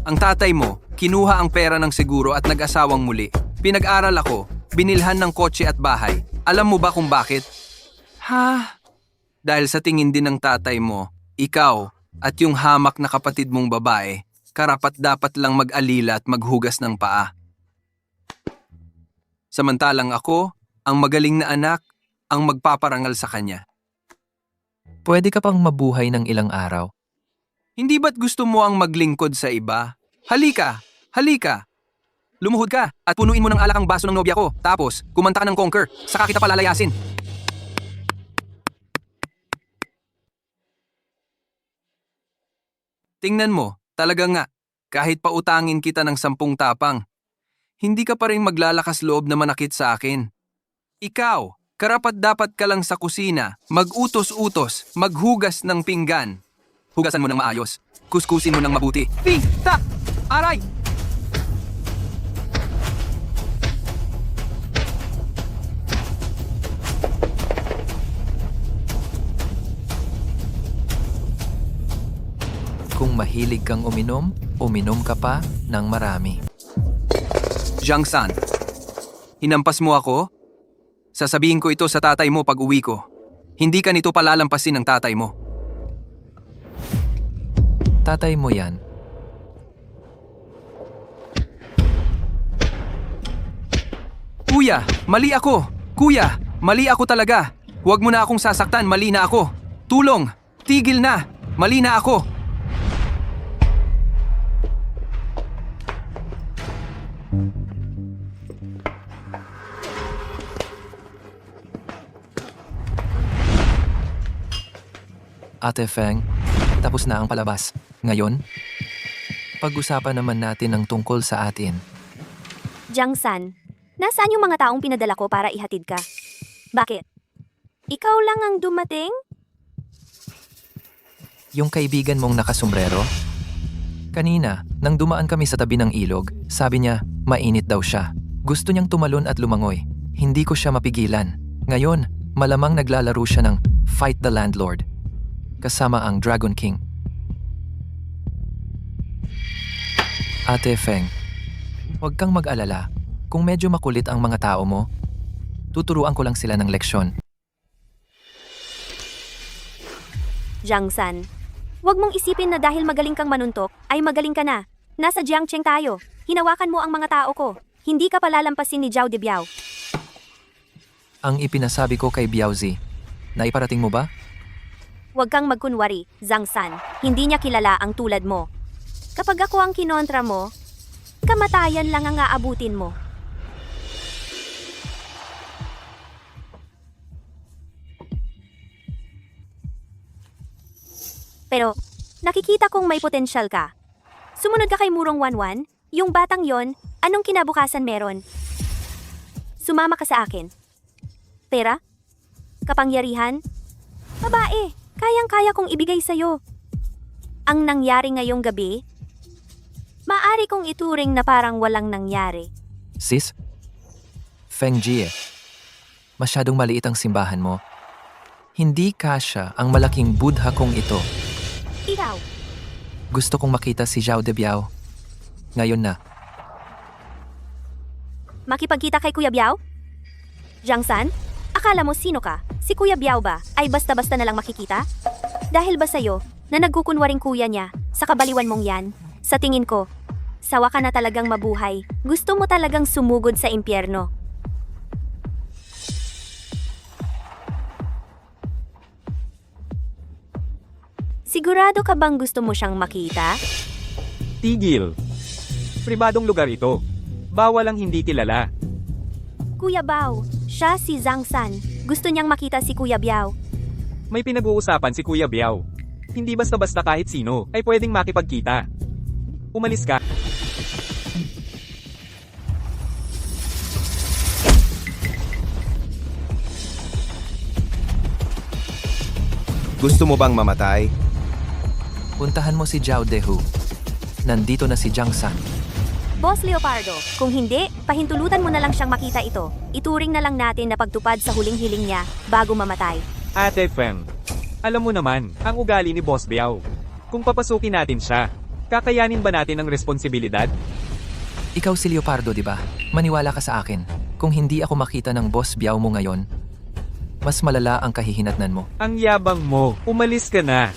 Ang tatay mo, kinuha ang pera ng siguro at nag-asawang muli. Pinag-aral ako, binilhan ng kotse at bahay. Alam mo ba kung bakit? Ha? Dahil sa tingin din ng tatay mo, ikaw at yung hamak na kapatid mong babae, karapat-dapat lang mag-alila at maghugas ng paa. Samantalang ako, ang magaling na anak, ang magpaparangal sa kanya. Pwede ka pang mabuhay ng ilang araw. Hindi ba't gusto mo ang maglingkod sa iba? Halika! Halika! Lumuhod ka at punuin mo ng alak ang baso ng nobya ko. Tapos, kumanta ka ng conquer, saka kita palalayasin. Tingnan mo, talaga nga, kahit pautangin kita ng 10 tapang, hindi ka pa rin maglalakas loob na manakit sa akin. Ikaw, karapat-dapat ka lang sa kusina, mag-utos-utos, maghugas ng pinggan. Hugasan mo ng maayos, kuskusin mo ng mabuti. Ting! Tak! Aray! Kung mahilig kang uminom, uminom ka pa ng marami. Zhang San, hinampas mo ako? Sasabihin ko ito sa tatay mo pag uwi ko. Hindi ka nito palalampasin ng tatay mo. Tatay mo yan. Kuya, mali ako! Kuya, mali ako talaga! Huwag mo na akong sasaktan, mali na ako! Tulong! Tigil na! Mali na ako! Ate Feng, tapos na ang palabas. Ngayon, pag-usapan naman natin ang tungkol sa atin. Zhang San, nasaan yung mga taong pinadala ko para ihatid ka? Bakit? Ikaw lang ang dumating? Yung kaibigan mong nakasombrero? Kanina, nang dumaan kami sa tabi ng ilog, sabi niya, mainit daw siya. Gusto niyang tumalon at lumangoy. Hindi ko siya mapigilan. Ngayon, malamang naglalaro siya ng Fight the Landlord. Kasama ang Dragon King. Ate Feng, huwag kang mag-alala. Kung medyo makulit ang mga tao mo, tuturuan ko lang sila ng leksyon. Zhang San, huwag mong isipin na dahil magaling kang manuntok, ay magaling ka na. Nasa Jiangcheng tayo. Hinawakan mo ang mga tao ko. Hindi ka palalampasin ni Zhao de Biao. Ang ipinasabi ko kay Biaozi, naiparating mo ba? Huwag kang magkunwari, Zhang San. Hindi niya kilala ang tulad mo. Kapag ako ang kinontra mo, kamatayan lang ang aabutin mo. Pero, nakikita kong may potensyal ka. Sumunod ka kay Murong Wanwan, yung batang yon, anong kinabukasan meron? Sumama ka sa akin. Pera? Kapangyarihan? Babae, kayang-kaya kong ibigay sa'yo. Ang nangyari ngayong gabi, maari kong ituring na parang walang nangyari. Sis? Feng Jie, masyadong maliit ang simbahan mo. Hindi kasya ang malaking budha kong ito. Ikaw, Gusto kong makita si Zhao de Biao. Ngayon na. makipagkita kay Kuya Biao? Zhang San, akala mo sino ka? Si Kuya Biao ba ay basta-basta na lang makikita? Dahil ba sa'yo na nagkukunwaring kuya niya sa kabaliwan mong yan? Sa tingin ko, sawa ka na talagang mabuhay. Gusto mo talagang sumugod sa impyerno. Sigurado ka bang gusto mo siyang makita? Tigil. Pribadong lugar ito. Bawal ang hindi kilala. Kuya Bao, siya si Zhang San. Gusto niyang makita si Kuya Biao. May pinag-uusapan si Kuya Biao. Hindi basta-basta kahit sino ay pwedeng makipagkita. Umalis ka. Gusto mo bang mamatay? Puntahan mo si Zhao Dehu. Nandito na si Zhang San. Boss Leopardo, kung hindi, pahintulutan mo na lang siyang makita ito. Ituring na lang natin na pagtupad sa huling hiling niya bago mamatay. Ate Feng, alam mo naman, ang ugali ni Boss Biao. Kung papasukin natin siya, kakayanin ba natin ang responsibilidad? Ikaw si Leopardo, di ba? Maniwala ka sa akin. Kung hindi ako makita ng Boss Biao mo ngayon, mas malala ang kahihinatnan mo. Ang yabang mo, umalis ka na.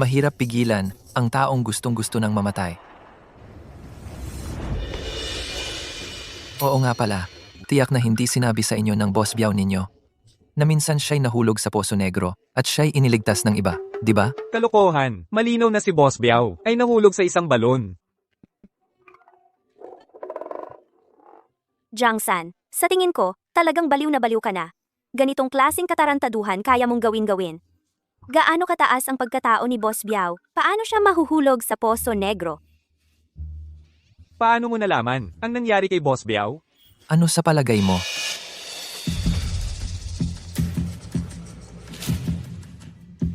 Mahirap pigilan ang taong gustong-gusto ng mamatay. Oo nga pala, tiyak na hindi sinabi sa inyo ng Boss Biao ninyo na minsan siya'y nahulog sa Poso Negro at siya'y iniligtas ng iba, di ba? Kalokohan, malinaw na si Boss Biao ay nahulog sa isang balon. Zhang San, sa tingin ko, talagang baliw na baliw ka na. Ganitong klaseng katarantaduhan kaya mong gawin-gawin. Gaano kataas ang pagkatao ni Boss Biao? Paano siya mahuhulog sa Poso Negro? Paano mo nalaman ang nangyari kay Boss Biao? Ano sa palagay mo?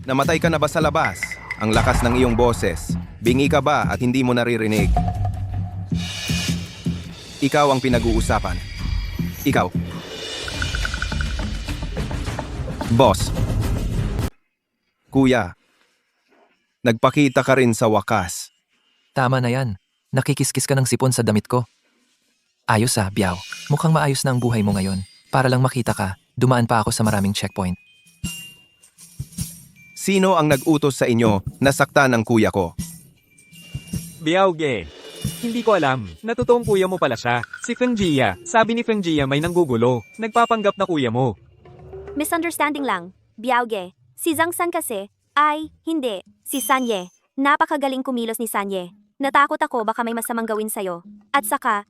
Namatay ka na ba sa labas? Ang lakas ng iyong boses. Bingi ka ba at hindi mo naririnig? Ikaw ang pinag-uusapan. Ikaw. Boss. Kuya. Nagpakita ka rin sa wakas. Tama na yan. Nakikiskis ka ng sipon sa damit ko. Ayos Biao. Mukhang maayos na ang buhay mo ngayon. Para lang makita ka, dumaan pa ako sa maraming checkpoint. Sino ang nag-utos sa inyo na saktan ang kuya ko? Biao-ge. Hindi ko alam. Natutuong kuya mo pala siya. Si Fengjia. Sabi ni Fengjia may nanggugulo. Nagpapanggap na kuya mo. Misunderstanding lang. Biaoge. Si Zhangsan kasi, ay, hindi. Si Sanye. Napakagaling kumilos ni Sanye. Natakot ako baka may masamang gawin sa'yo. At saka,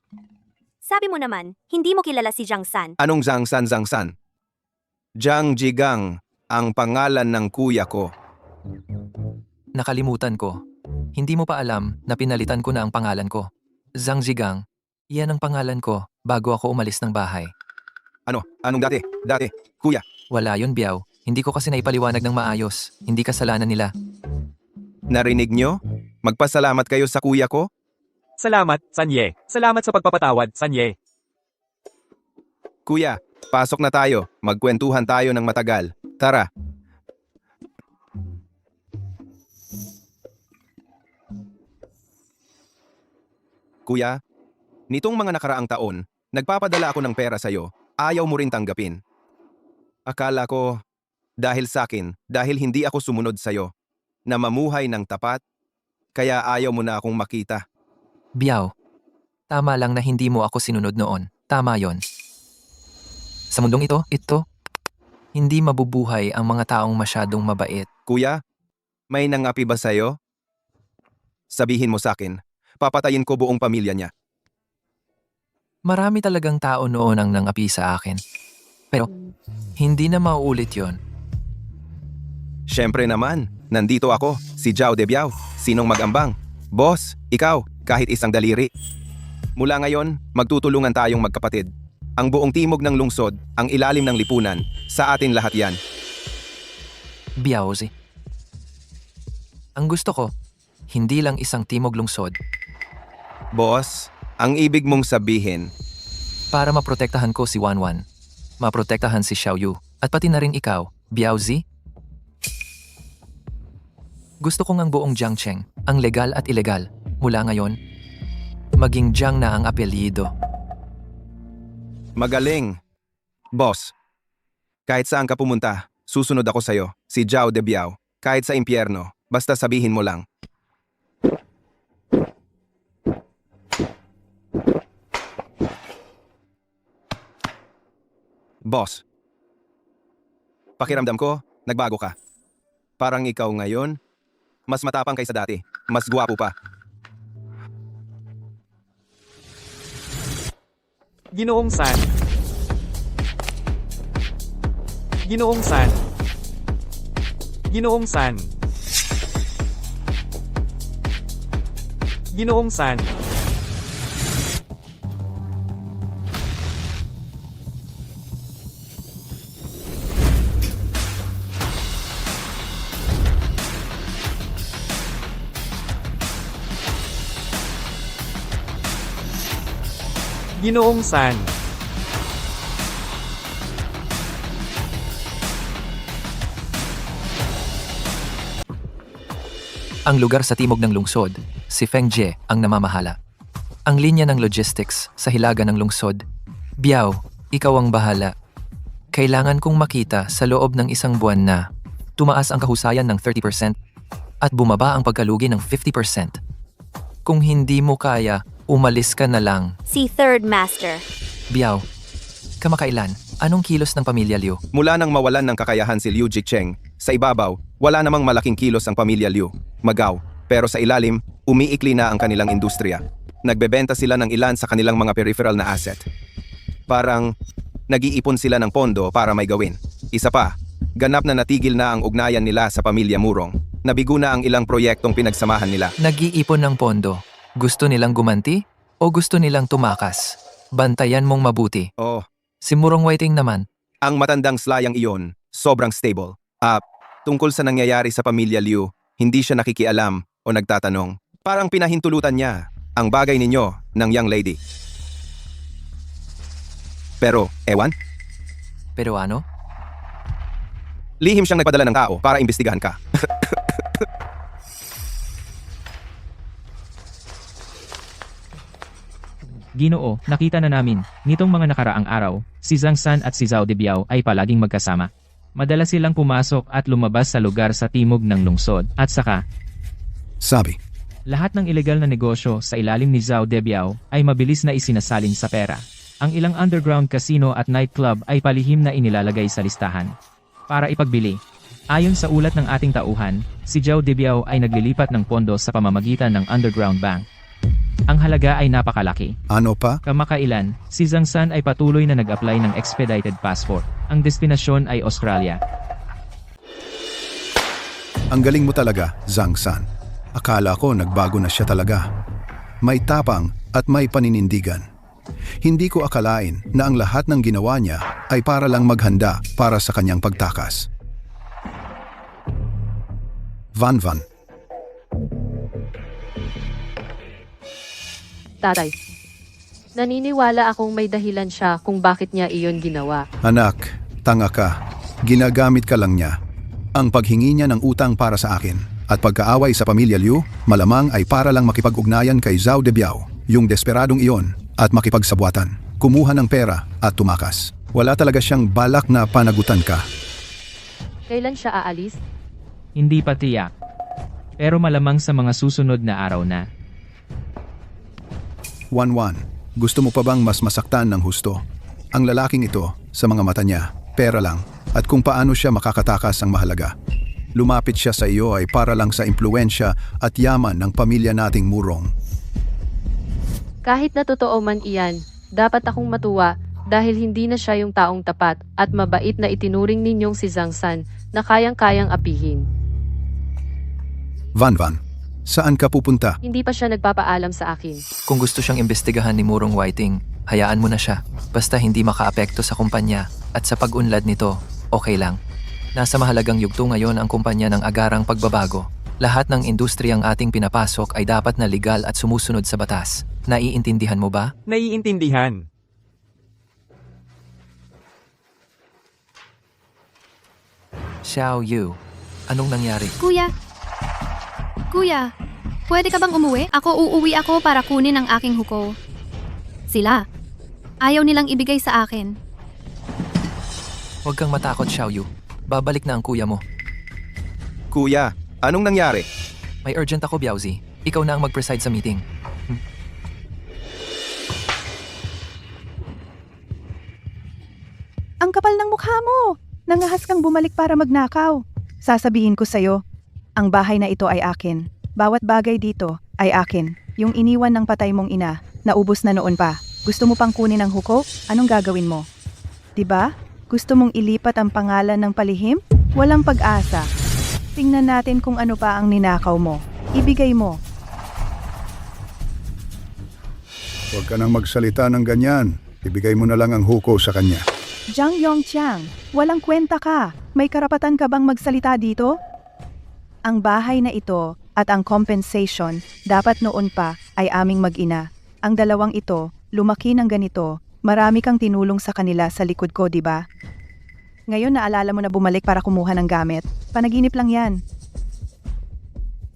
sabi mo naman, hindi mo kilala si Zhangsan. Anong Zhangsan? Zhang Jigang ang pangalan ng kuya ko. Nakalimutan ko. Hindi mo pa alam na pinalitan ko na ang pangalan ko. Zhang Jigang. Yan ang pangalan ko bago ako umalis ng bahay. Anong dati? Kuya. Wala yun, Biao. Hindi ko kasi naipaliwanag ng maayos. Hindi kasalanan nila. Narinig nyo? Magpasalamat kayo sa kuya ko? Salamat, Sanye. Salamat sa pagpapatawad, Sanye. Kuya, pasok na tayo. Magkwentuhan tayo ng matagal. Tara. Kuya, nitong mga nakaraang taon, nagpapadala ako ng pera sa'yo. Ayaw mo rin tanggapin. Akala ko, dahil sa'kin, dahil hindi ako sumunod sa'yo, na mamuhay ng tapat, kaya ayaw mo na akong makita. Biao. Tama lang na hindi mo ako sinunod noon. Tama yon. Sa mundong ito, hindi mabubuhay ang mga taong masyadong mabait. Kuya, may nangapi ba sa'yo? Sabihin mo sa'kin, papatayin ko buong pamilya niya. Marami talagang tao noon ang nangapi sa akin. Pero, hindi na mauulit yon. Siyempre naman, nandito ako, si Zhao de Biao. Sinong mag-ambang? Boss, ikaw, kahit isang daliri. Mula ngayon, magtutulungan tayong magkapatid. Ang buong timog ng lungsod, ang ilalim ng lipunan, sa atin lahat yan. Biaozi. Ang gusto ko, hindi lang isang timog lungsod. Boss, ang ibig mong sabihin, Para maprotektahan ko si Wanwan, maprotektahan si Xiaoyu, at pati na rin ikaw, Biaozi. Gusto kong ang buong Jiangcheng, ang legal at ilegal, mula ngayon, maging Jiang na ang apelyido. magaling. Boss, kahit saan ka pumunta, susunod ako sa'yo, si Zhao de Biao. Kahit sa impyerno, basta sabihin mo lang. Boss, pakiramdam ko, nagbago ka. Parang ikaw ngayon, mas matapang kaysa dati, mas gwapo pa. Ginoong San. Ginoong San. Ginoong San. Ginoong San. Ginoong San. Ang lugar sa timog ng lungsod, si Feng Jie ang namamahala. Ang linya ng logistics sa hilaga ng lungsod. Biao, ikaw ang bahala. Kailangan kong makita sa loob ng isang buwan na tumaas ang kahusayan ng 30% at bumaba ang pagkalugi ng 50%. Kung hindi mo kaya, umalis ka na lang. Si Third Master. Biao, kamakailan, anong kilos ng pamilya Liu? Mula nang mawalan ng kakayahan si Liu Jicheng, sa ibabaw, wala namang malaking kilos ang pamilya Liu, Magaw. Pero sa ilalim, umiikli na ang kanilang industriya. Nagbebenta sila ng ilan sa kanilang mga peripheral na asset. Parang nag-iipon sila ng pondo para may gawin. Isa pa, ganap na natigil na ang ugnayan nila sa pamilya Murong. Nabigo na ang ilang proyektong pinagsamahan nila. Nag-iipon ng pondo. Gusto nilang gumanti o gusto nilang tumakas? Bantayan mong mabuti. Oh, Si Murong Whiting naman, ang matandang slayang iyon, sobrang stable. Tungkol sa nangyayari sa pamilya Liu, hindi siya nakikialam o nagtatanong. Parang pinahintulutan niya ang bagay ninyo ng young lady. Pero, ewan, pero ano? lihim siyang nagpadala ng tao para imbestigahan ka. Ginoo, nakita na namin, nitong mga nakaraang araw, si Zhang San at si Zhao Debiao ay palaging magkasama. Madalas silang pumasok at lumabas sa lugar sa timog ng lungsod, at saka, Sabi, lahat ng ilegal na negosyo sa ilalim ni Zhao Debiao ay mabilis na isinasalin sa pera. Ang ilang underground casino at nightclub ay palihim na inilalagay sa listahan para ipagbili. Ayon sa ulat ng ating tauhan, si Zhao Debiao ay naglilipat ng pondo sa pamamagitan ng underground bank. Ang halaga ay napakalaki. ano pa? Kamakailan, si Zhang San ay patuloy na nag-apply ng expedited passport. Ang destinasyon ay Australia. Ang galing mo talaga, Zhang San. Akala ko nagbago na siya talaga. May tapang at may paninindigan. Hindi ko akalain na ang lahat ng ginawa niya ay para lang maghanda para sa kanyang pagtakas. Van Van, Tatay. Naniniwala akong may dahilan siya kung bakit niya iyon ginawa. anak, tanga ka. Ginagamit ka lang niya. Ang paghingi niya ng utang para sa akin at pagkaaway sa pamilya Liu, malamang ay para lang makipag-ugnayan kay Zhao Debiao, yung desperadong iyon, at makipagsabwatan. Kumuha ng pera at tumakas. Wala talaga siyang balak na panagutan ka. Kailan siya aalis? Hindi pa tiyak. Pero malamang sa mga susunod na araw na. Wan, gusto mo pa bang mas masaktan ng husto? Ang lalaking ito, sa mga mata niya, pera lang, at kung paano siya makakatakas ang mahalaga. Lumapit siya sa iyo ay para lang sa impluensya at yaman ng pamilya nating Murong. Kahit na totoo man iyan, dapat akong matuwa dahil hindi na siya yung taong tapat at mabait na itinuring ninyong si Zhang San na kayang-kayang apihin. Van, saan ka pupunta? Hindi pa siya nagpapaalam sa akin. Kung gusto siyang imbestigahan ni Murong Whiting, hayaan mo na siya. Basta hindi makaapekto sa kumpanya at sa pag-unlad nito, okay lang. Nasa mahalagang yugto ngayon ang kumpanya ng agarang pagbabago. Lahat ng industriyang ating pinapasok ay dapat na legal at sumusunod sa batas. Naiintindihan mo ba? Naiintindihan. Xiao Yu, anong nangyari? Kuya, pwede ka bang umuwi? Uuwi ako para kunin ang aking huko. Sila. Ayaw nilang ibigay sa akin. Huwag kang matakot, Xiao Yu. Babalik na ang kuya mo. Kuya, anong nangyari? May urgent ako, Biaozi. Ikaw na ang mag-preside sa meeting. Ang kapal ng mukha mo! Nangahas kang bumalik para magnakaw. Sasabihin ko sa'yo, ang bahay na ito ay akin. Bawat bagay dito ay akin. Yung iniwan ng patay mong ina, naubos na noon pa. Gusto mo pang kunin ang huko? Anong gagawin mo? Diba? Gusto mong ilipat ang pangalan ng palihim? Walang pag-asa. Tingnan natin kung ano pa ang ninakaw mo. Ibigay mo. Huwag ka nang magsalita ng ganyan. Ibigay mo na lang ang huko sa kanya. Zhang Yongqiang, walang kwenta ka. May karapatan ka bang magsalita dito? Ang bahay na ito at ang compensation dapat noon pa ay aming mag-ina. Ang dalawang ito, lumaki ng ganito, marami kang tinulong sa kanila sa likod ko, di ba? Ngayon naalala mo na bumalik para kumuha ng gamit. Panaginip lang yan.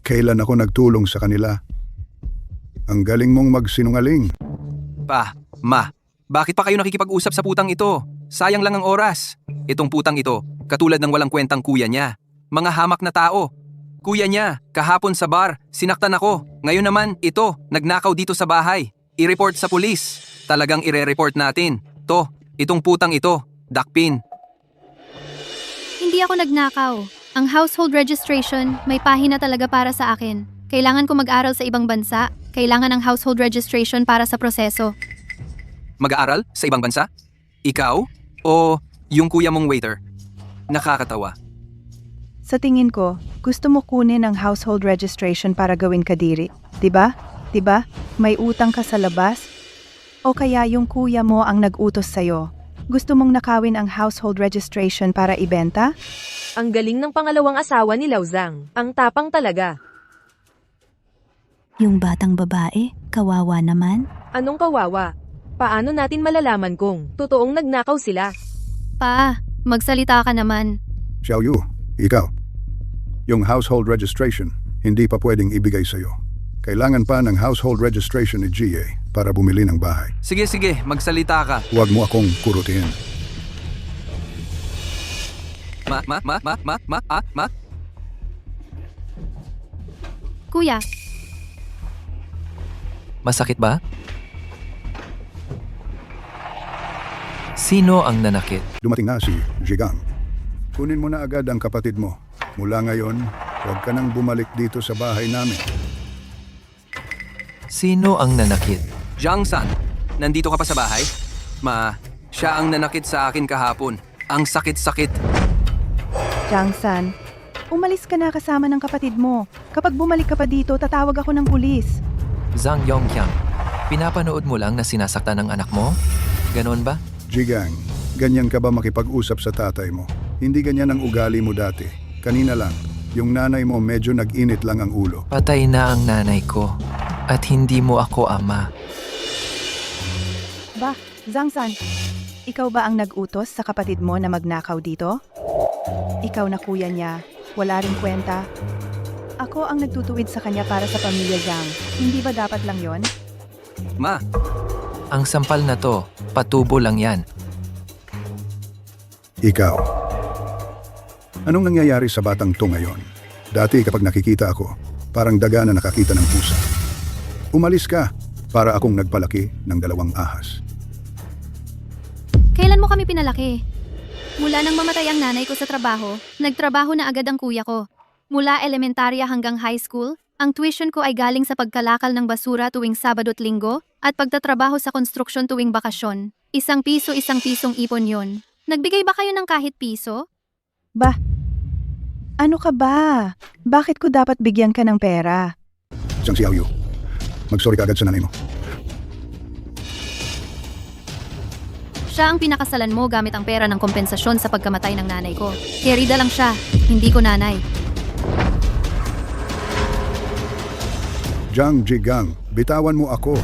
Kailan ako nagtulong sa kanila? Ang galing mong magsinungaling. Pa, ma, bakit pa kayo nakikipag-usap sa putang ito? Sayang lang ang oras. Itong putang ito, katulad ng walang kwentang kuya niya. Mga hamak na tao. Kuya niya, kahapon sa bar, sinaktan ako. Ngayon naman, ito, nagnakaw dito sa bahay. I-report sa pulis. Talagang ire-report natin. Itong putang ito, dakpin. Hindi ako nagnakaw. Ang household registration, may pahina talaga para sa akin. Kailangan ko mag-aral sa ibang bansa. Kailangan ng household registration para sa proseso. Mag-aaral sa ibang bansa? Ikaw? O yung kuya mong waiter? Nakakatawa. Sa tingin ko, gusto mo kunin ang household registration para gawin kadiri. Diba? Diba? May utang ka sa labas? O kaya yung kuya mo ang nag-utos sa'yo? Gusto mong nakawin ang household registration para ibenta? Ang galing ng pangalawang asawa ni Lao Zhang. Ang tapang talaga. Yung batang babae, kawawa naman. Anong kawawa? Paano natin malalaman kung totoong nagnakaw sila? Pa, magsalita ka naman. Xiao Yu, ikaw. Yung household registration, hindi pa pwedeng ibigay sa'yo. Kailangan pa ng household registration ni GA para bumili ng bahay. Sige, magsalita ka. Huwag mo akong kurutin. Ma? Kuya, Masakit ba? Sino ang nanakit? Dumating na si Jigang. Kunin mo na agad ang kapatid mo. Mula ngayon, huwag ka nang bumalik dito sa bahay namin. Sino ang nanakit? Jiang-san, nandito ka pa sa bahay? Siya ang nanakit sa akin kahapon. Ang sakit-sakit. Jiang-san, umalis ka na kasama ng kapatid mo. Kapag bumalik ka pa dito, tatawag ako ng pulis. Zhang Yongqiang, pinapanood mo lang na sinasaktan ng anak mo? Ganon ba? Jigang, ganyan ka ba makipag-usap sa tatay mo? Hindi ganyan ang ugali mo dati. Kanina lang, yung nanay mo medyo nag-init lang ang ulo. Patay na ang nanay ko. At hindi mo ako ama. Ba, Zhang-san, ikaw ba ang nag-utos sa kapatid mo na magnakaw dito? Ikaw na kuya niya, wala ring kwenta. Ako ang nagtutuwid sa kanya para sa pamilya Zhang. Hindi ba dapat lang yon? Ma, Ang sampal na to, patubo lang yan. Ikaw. Anong nangyayari sa batang to ngayon? Dati kapag nakikita ako, parang daga na nakakita ng pusa. Umalis ka para akong nagpalaki ng 2 ahas. kailan mo kami pinalaki? Mula nang mamatay ang nanay ko sa trabaho, nagtrabaho na agad ang kuya ko. Mula elementarya hanggang high school, ang tuition ko ay galing sa pagkalakal ng basura tuwing Sabado at Linggo at pagtatrabaho sa konstruksyon tuwing bakasyon. 1 piso, 1 pisong ipon yon. Nagbigay ba kayo ng kahit piso? Ba, ano ka ba? Bakit ko dapat bigyan ka ng pera? Zhang Xiaoyu, mag-sorry ka agad sa nanay mo. Siya ang pinakasalan mo gamit ang pera ng kompensasyon sa pagkamatay ng nanay ko. Kerida lang siya, hindi ko nanay. Zhang Jigang, bitawan mo ako.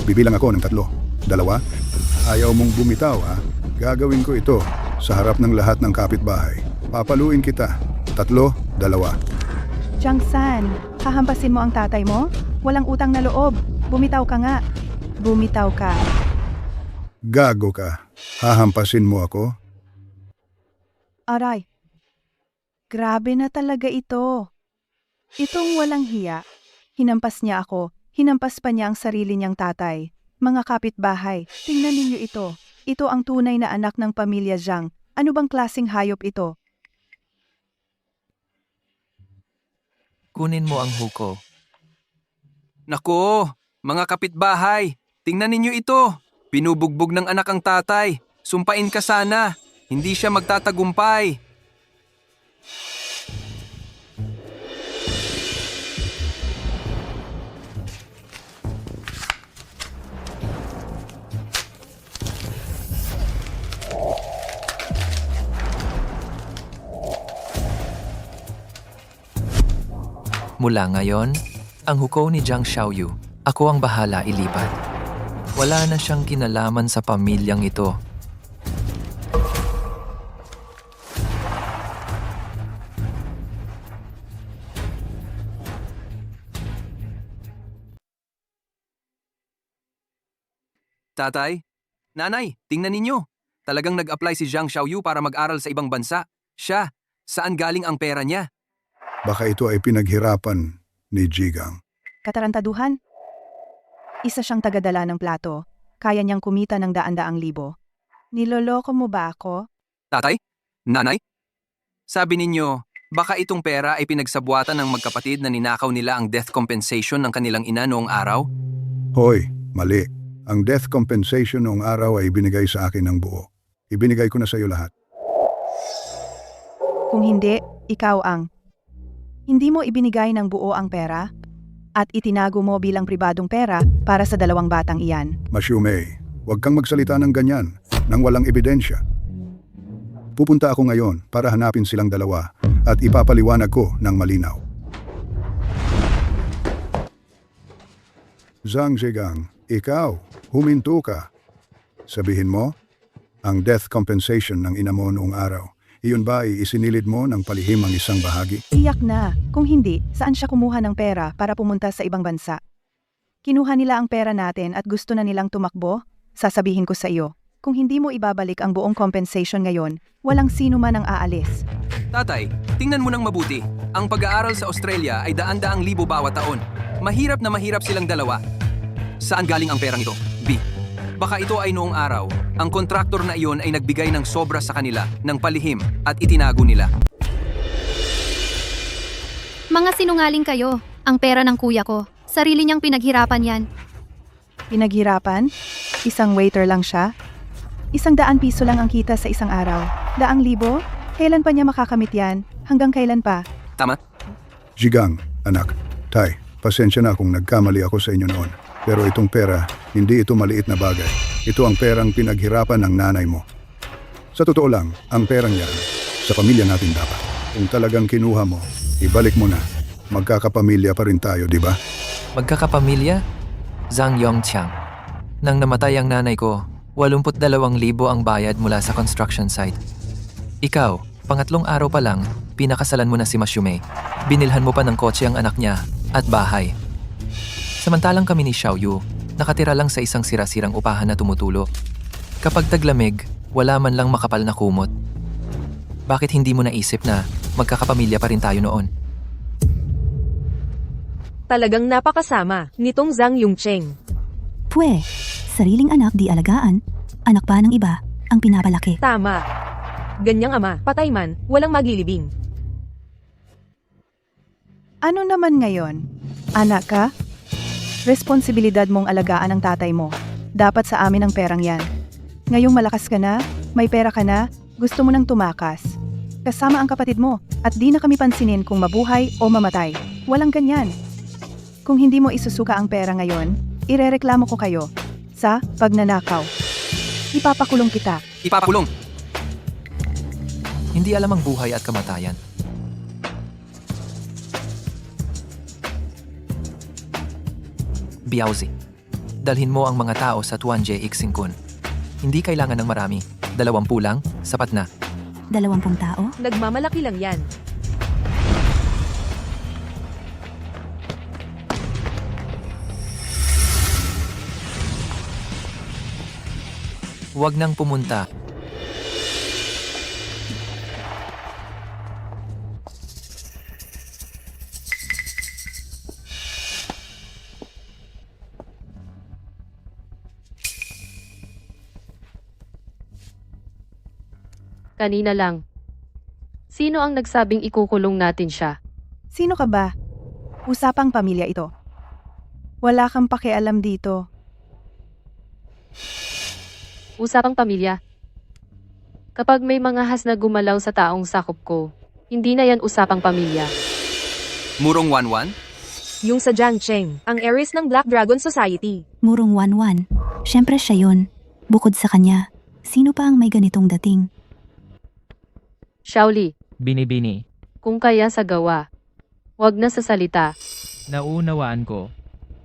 Bibilang ako ng 3. 2. Ayaw mong bumitaw, ha? Gagawin ko ito sa harap ng lahat ng kapitbahay. Papaluin kita. 3, 2. Jiang-san, hahampasin mo ang tatay mo? Walang utang na loob. Bumitaw ka nga. Bumitaw ka. Gago ka. Hahampasin mo ako? Aray. Grabe na talaga ito. Itong walang hiya. Hinampas niya ako. Hinampas pa niya ang sarili niyang tatay. Mga kapitbahay, tingnan ninyo ito. Ito ang tunay na anak ng pamilya Zhang. Ano bang klaseng hayop ito? Kunin mo ang huko. nako, mga kapitbahay, tingnan ninyo ito. Pinubugbog ng anak ang tatay. Sumpain ka sana. Hindi siya magtatagumpay. Mula ngayon, ang huko ni Zhang Xiaoyu, ako ang bahala ilipat. Wala na siyang kinalaman sa pamilyang ito. Tatay, nanay, tingnan ninyo. Talagang nag-apply si Zhang Xiaoyu para mag-aral sa ibang bansa. Siya, saan galing ang pera niya? Baka ito ay pinaghirapan ni Jigang. Katarantaduhan? Isa siyang tagadala ng plato. Kaya niyang kumita ng 100,000. Niloloko mo ba ako? Tatay? Nanay? Sabi ninyo, baka itong pera ay pinagsabuatan ng magkapatid na ninakaw nila ang death compensation ng kanilang ina noong araw? Hoy, mali. Ang death compensation noong araw ay ibinigay sa akin ng buo. Ibinigay ko na sa iyo lahat. Kung hindi, ikaw ang. Hindi mo ibinigay ng buo ang pera? At itinago mo bilang pribadong pera para sa 2 batang iyan. Masyumei, huwag kang magsalita ng ganyan nang walang ebidensya. Pupunta ako ngayon para hanapin silang 2 at ipapaliwanag ko ng malinaw. Zhang Jigang, ikaw, huminto ka. Sabihin mo, ang death compensation ng ina mo noong araw, iyon ba ay isinilid mo ng palihim ang isang bahagi? Iyak na. Kung hindi, saan siya kumuha ng pera para pumunta sa ibang bansa? Kinuha nila ang pera natin at gusto na nilang tumakbo? Sasabihin ko sa iyo, kung hindi mo ibabalik ang buong compensation ngayon, walang sino man ang aalis. Tatay, tingnan mo nang mabuti. Ang pag-aaral sa Australia ay daan-daang libo bawat taon. Mahirap na mahirap silang dalawa. Saan galing ang perang ito? B. Baka ito ay noong araw, ang kontraktor na iyon ay nagbigay ng sobra sa kanila, ng palihim, at itinago nila. Mga sinungaling kayo. Ang pera ng kuya ko. Sarili niyang pinaghirapan yan. Pinaghirapan? Isang waiter lang siya? 100 piso lang ang kita sa isang araw. 100,000? Kailan pa niya makakamit yan? Hanggang kailan pa? Tama? Jigang, anak. Tay, pasensya na kung nagkamali ako sa inyo noon. Pero itong pera, hindi ito maliit na bagay. Ito ang perang pinaghirapan ng nanay mo. Sa totoo lang, ang perang yan, sa pamilya natin dapat. Kung talagang kinuha mo, ibalik mo na. Magkakapamilya pa rin tayo, di ba? Magkakapamilya? Zhang Yongqiang. Nang namatay ang nanay ko, 82,000 ang bayad mula sa construction site. Ikaw, pangatlong araw pa lang, pinakasalan mo na si Masyume. Binilhan mo pa ng kotse ang anak niya at bahay. Samantalang kami ni Xiaoyu, nakatira lang sa isang sira-sirang upahan na tumutulo. Kapag taglamig, wala man lang makapal na kumot. Bakit hindi mo naisip na magkakapamilya pa rin tayo noon? Talagang napakasama nitong Zhang Yongcheng. Pwe, sariling anak di alagaan. Anak pa ng iba, ang pinapalaki. Tama. Ganyang ama, patay man, walang maglilibing. Ano naman ngayon? Anak ka? Responsibilidad mong alagaan ang tatay mo. Dapat sa amin ang perang yan. Ngayong malakas ka na, may pera ka na, gusto mo nang tumakas. Kasama ang kapatid mo, at di na kami pansinin kung mabuhay o mamatay. Walang ganyan. Kung hindi mo isusuka ang pera ngayon, irereklamo ko kayo sa pagnanakaw. Ipapakulong kita. Ipapakulong! Hindi alam ang buhay at kamatayan. Biaozi, dalhin mo ang mga tao sa Tuanje Ixingkun. Hindi kailangan ng marami. 20 lang, sapat na. 20 tao? Nagmamalaki lang yan. Huwag nang pumunta. Kanina lang. Sino ang nagsabing ikukulong natin siya? Sino ka ba? Usapang pamilya ito. Wala kang pakialam dito. Usapang pamilya. Kapag may mga has na gumalaw sa taong sakop ko, hindi na yan usapang pamilya. Murong Wanwan? Yung sa Jiang Cheng, ang heiress ng Black Dragon Society. Murong Wanwan. Siyempre siya yun. Bukod sa kanya, sino pa ang may ganitong dating? Xiaoli, Binibini. kung kaya sa gawa, wag na sa salita. Naunawaan ko.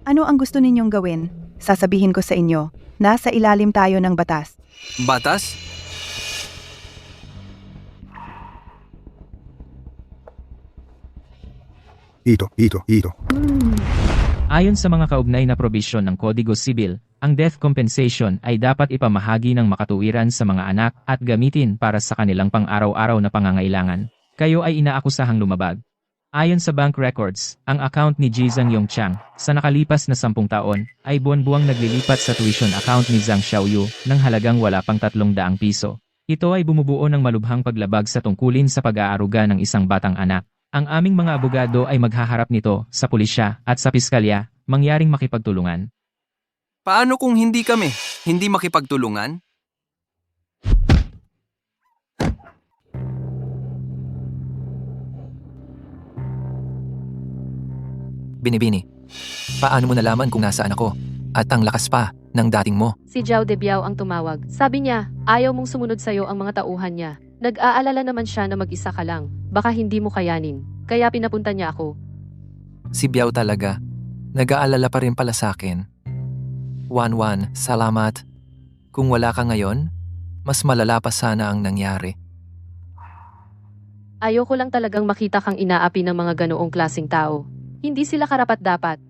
Ano ang gusto ninyong gawin? Sasabihin ko sa inyo, nasa ilalim tayo ng batas. Batas? Ito. Ayon sa mga kaugnay na probisyon ng Kodigo Sibil, ang death compensation ay dapat ipamahagi ng makatuwiran sa mga anak at gamitin para sa kanilang pang-araw-araw na pangangailangan. Kayo ay inaakusahang lumabag. Ayon sa bank records, ang account ni Zhang Yongqiang sa nakalipas na 10 taon ay buwan-buwang naglilipat sa tuition account ni Zhang Xiaoyu ng halagang wala pang 300 piso. Ito ay bumubuo ng malubhang paglabag sa tungkulin sa pag-aaruga ng isang batang anak. Ang aming mga abogado ay maghaharap nito sa pulisya at sa piskalya, mangyaring makipagtulungan. Paano kung hindi kami? Hindi makipagtulungan? Binibini, paano mo nalaman kung nasaan ako? At ang lakas pa ng dating mo. Si Zhao Debiao ang tumawag. Sabi niya, ayaw mong sumunod sa'yo ang mga tauhan niya. Nag-aalala naman siya na mag-isa ka lang. Baka hindi mo kayanin. Kaya pinapunta niya ako. Si Biao talaga. Nag-aalala pa rin pala sa akin. Wanwan, salamat. Kung wala ka ngayon, mas malala pa sana ang nangyari. Ayoko lang talagang makita kang inaapi ng mga ganoong klaseng tao. Hindi sila karapat-dapat.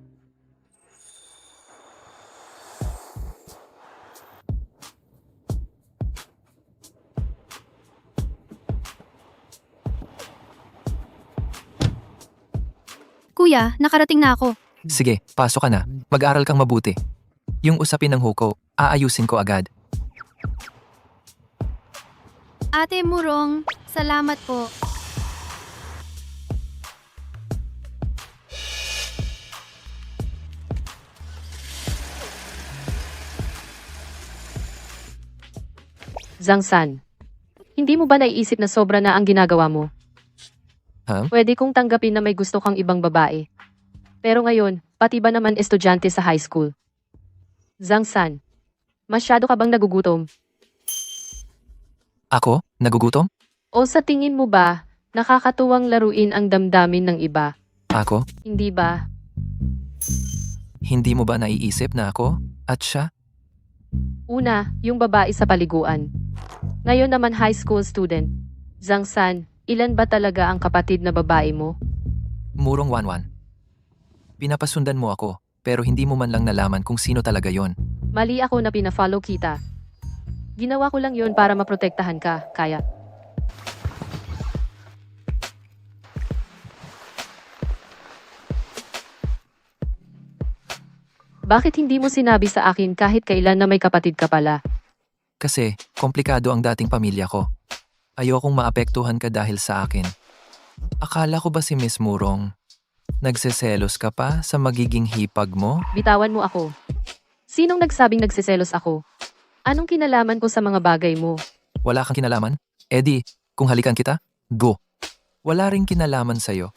Kuya, nakarating na ako. Sige, pasok ka na. Mag-aral kang mabuti. Yung usapin ng huko, aayusin ko agad. Ate Murong, salamat po. Zhangsan, hindi mo ba naiisip na sobra na ang ginagawa mo? Ha? Pwede kong tanggapin na may gusto kang ibang babae. Pero ngayon, pati ba naman estudyante sa high school? Zhangsan, masyado ka bang nagugutom? Ako? Nagugutom? O sa tingin mo ba, nakakatuwang laruin ang damdamin ng iba? Ako? Hindi ba? Hindi mo ba naiisip na ako at siya? Una, yung babae sa paliguan. Ngayon naman high school student. Zhangsan, ilan ba talaga ang kapatid na babae mo? Murong Wanwan. Pinapasundan mo ako, pero hindi mo man lang nalaman kung sino talaga yon. Mali ako na pina-follow kita. Ginawa ko lang yon para maprotektahan ka, kaya. Bakit hindi mo sinabi sa akin kahit kailan na may kapatid ka pala? Kasi, komplikado ang dating pamilya ko. Ayokong maapektuhan ka dahil sa akin. Akala ko ba si Miss Murong? Nagseselos ka pa sa magiging hipag mo? Bitawan mo ako. Sinong nagsabing nagsiselos ako? Anong kinalaman ko sa mga bagay mo? Wala kang kinalaman? Eddie, kung halikan kita, go. Wala ring kinalaman sa'yo.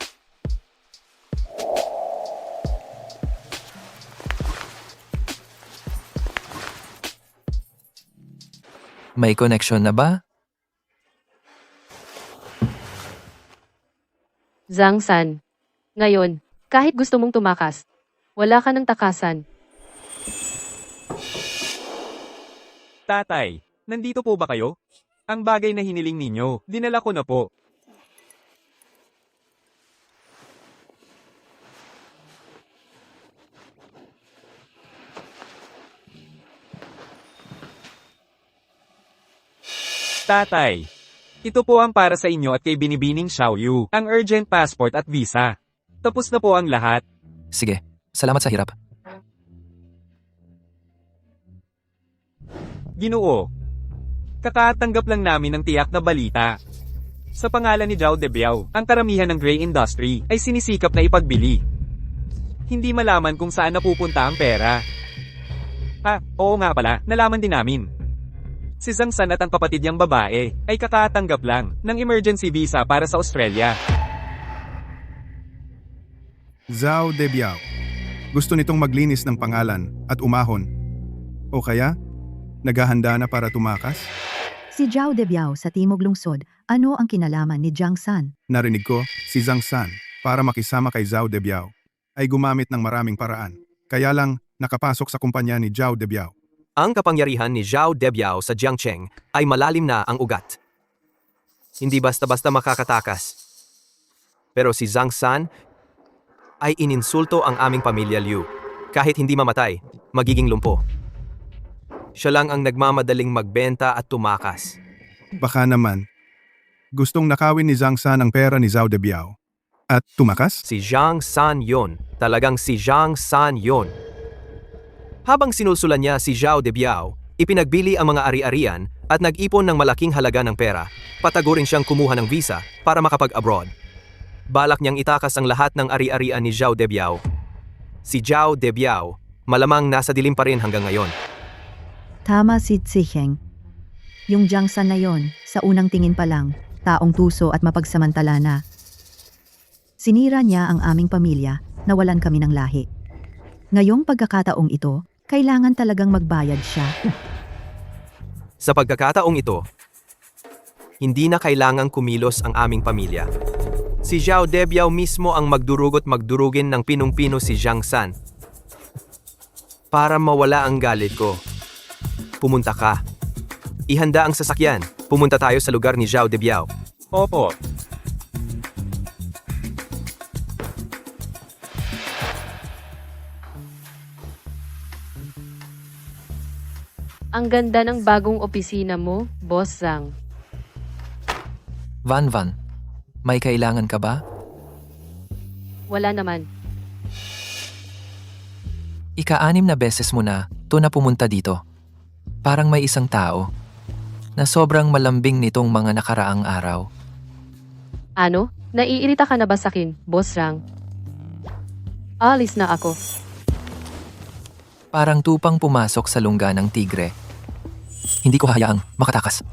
May connection na ba? Zhangsan. Ngayon, kahit gusto mong tumakas, wala ka ng takasan. Tatay, nandito po ba kayo? Ang bagay na hiniling ninyo, dinala ko na po. Tatay, ito po ang para sa inyo at kay Binibining Xiaoyu, ang urgent passport at visa. Tapos na po ang lahat. Sige, salamat sa hirap. Ginoo, kakatanggap lang namin ng tiyak na balita. Sa pangalan ni Zhao Debiao, ang karamihan ng gray industry ay sinisikap na ipagbili. Hindi malaman kung saan napupunta ang pera. Oo nga pala, nalaman din namin. Si Zhangsan at ang kapatid niyang babae ay kakatanggap lang ng emergency visa para sa Australia. Zhao Debiao. Gusto nitong maglinis ng pangalan at umahon. O kaya, naghahanda na para tumakas? Si Zhao Debiao sa Timog Lungsod, ano ang kinalaman ni Zhangsan? Narinig ko, si Zhangsan, para makisama kay Zhao Debiao, ay gumamit ng maraming paraan. Kaya lang, nakapasok sa kumpanya ni Zhao Debiao. Ang kapangyarihan ni Zhao Debiao sa Jiangcheng ay malalim na ang ugat. Hindi basta-basta makakatakas. Pero si Zhangsan ay ininsulto ang aming pamilya Liu. Kahit hindi mamatay, magiging lumpo. Siya lang ang nagmamadaling magbenta at tumakas. Baka naman, gustong nakawin ni Zhangsan ang pera ni Zhao Debiao. At tumakas? Si Zhang San yon. Talagang si Zhang San yon. Habang sinulsulan niya si Zhao Debiao, ipinagbili ang mga ari-arian at nag-ipon ng malaking halaga ng pera. Patagurin siyang kumuha ng visa para makapag-abroad. Balak niyang itakas ang lahat ng ari-arian ni Zhao Debiao. Si Zhao Debiao, malamang nasa dilim pa rin hanggang ngayon. Tama si Ziheng. Yung Zhangsan na yon, sa unang tingin pa lang, taong tuso at mapagsamantala na. Sinira niya ang aming pamilya, nawalan kami ng lahi. Ngayong pagkakataong ito, kailangan talagang magbayad siya. Sa pagkakataong ito, hindi na kailangang kumilos ang aming pamilya. Si Zhao Debiao mismo ang magdurugin ng pinung-pino si Zhangsan. Para mawala ang galit ko, pumunta ka. Ihanda ang sasakyan. Pumunta tayo sa lugar ni Zhao Debiao. Opo. Ang ganda ng bagong opisina mo, Boss Zhang. Van, may kailangan ka ba? Wala naman. Ika-6 na beses mo na to na pumunta dito. Parang may isang tao na sobrang malambing nitong mga nakaraang araw. Ano? Naiirita ka na ba sakin, Boss Rang? Alis na ako. Parang tupang pumasok sa lungga ng tigre. Hindi ko hayaang makatakas.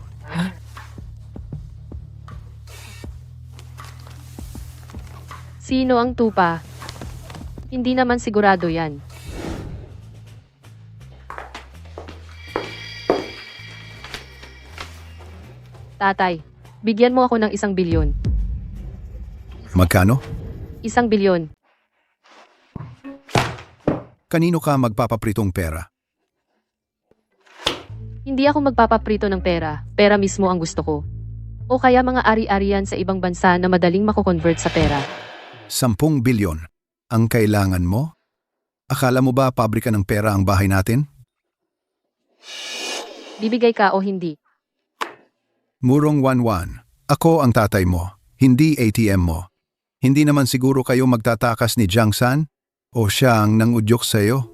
Sino ang tupa? Hindi naman sigurado yan. Tatay, bigyan mo ako ng 1 bilyon. Magkano? 1 bilyon. Kanino ka magpapapritong pera? Hindi ako magpapaprito ng pera, pera mismo ang gusto ko. O kaya mga ari-arian sa ibang bansa na madaling mako-convert sa pera. 10 bilyon. Ang kailangan mo? Akala mo ba pabrika ng pera ang bahay natin? Bibigay ka o hindi? Murong 11. Ako ang tatay mo, hindi ATM mo. Hindi naman siguro kayo magtatakas ni Jiang San? O siya ang nangudyok sa'yo?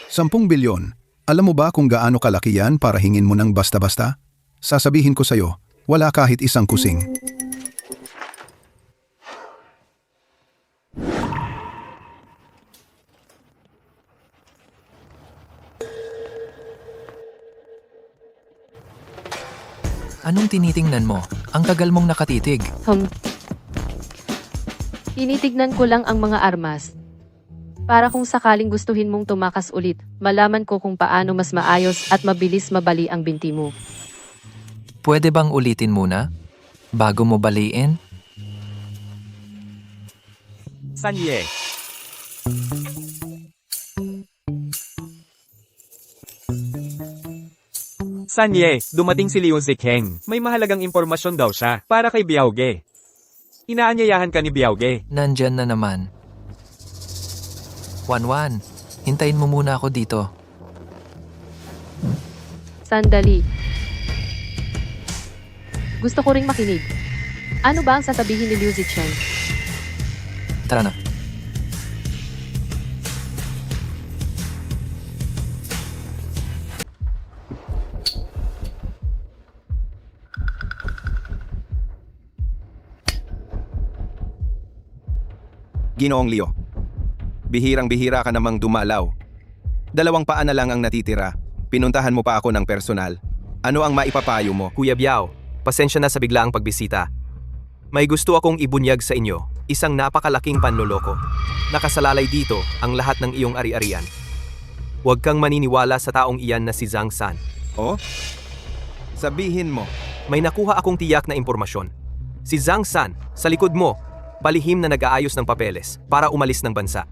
10 bilyon. Alam mo ba kung gaano kalaki yan para hingin mo ng basta-basta? Sasabihin ko sa'yo, wala kahit isang kusing. Anong tinitingnan mo? Ang tagal mong nakatitig. Tinitignan ko lang ang mga armas. Para kung sakaling gustuhin mong tumakas ulit, malaman ko kung paano mas maayos at mabilis mabali ang binti mo. Pwede bang ulitin muna? Bago mo baliin? Sanye. Sanye, dumating si Liu Zikheng. May mahalagang impormasyon daw siya para kay Biaoge. Inaanyayahan ka ni Biaoge. Nandyan na naman. Wanwan, hintayin mo muna ako dito. Sandali. Gusto ko ring makinig. Ano ba ang sasabihin ni Liu Zicheng? Tara na. Ginoong Leo, bihirang-bihira ka namang dumalaw. 2 paa na lang ang natitira. Pinuntahan mo pa ako ng personal. Ano ang maipapayo mo? Kuya Biao, pasensya na sa biglaang pagbisita. May gusto akong ibunyag sa inyo, isang napakalaking panloloko. Nakasalalay dito ang lahat ng iyong ari-arian. Huwag kang maniniwala sa taong iyan na si Zhang San. Oh? Sabihin mo, may nakuha akong tiyak na impormasyon. Si Zhang San, sa likod mo, palihim na nag-aayos ng papeles para umalis ng bansa.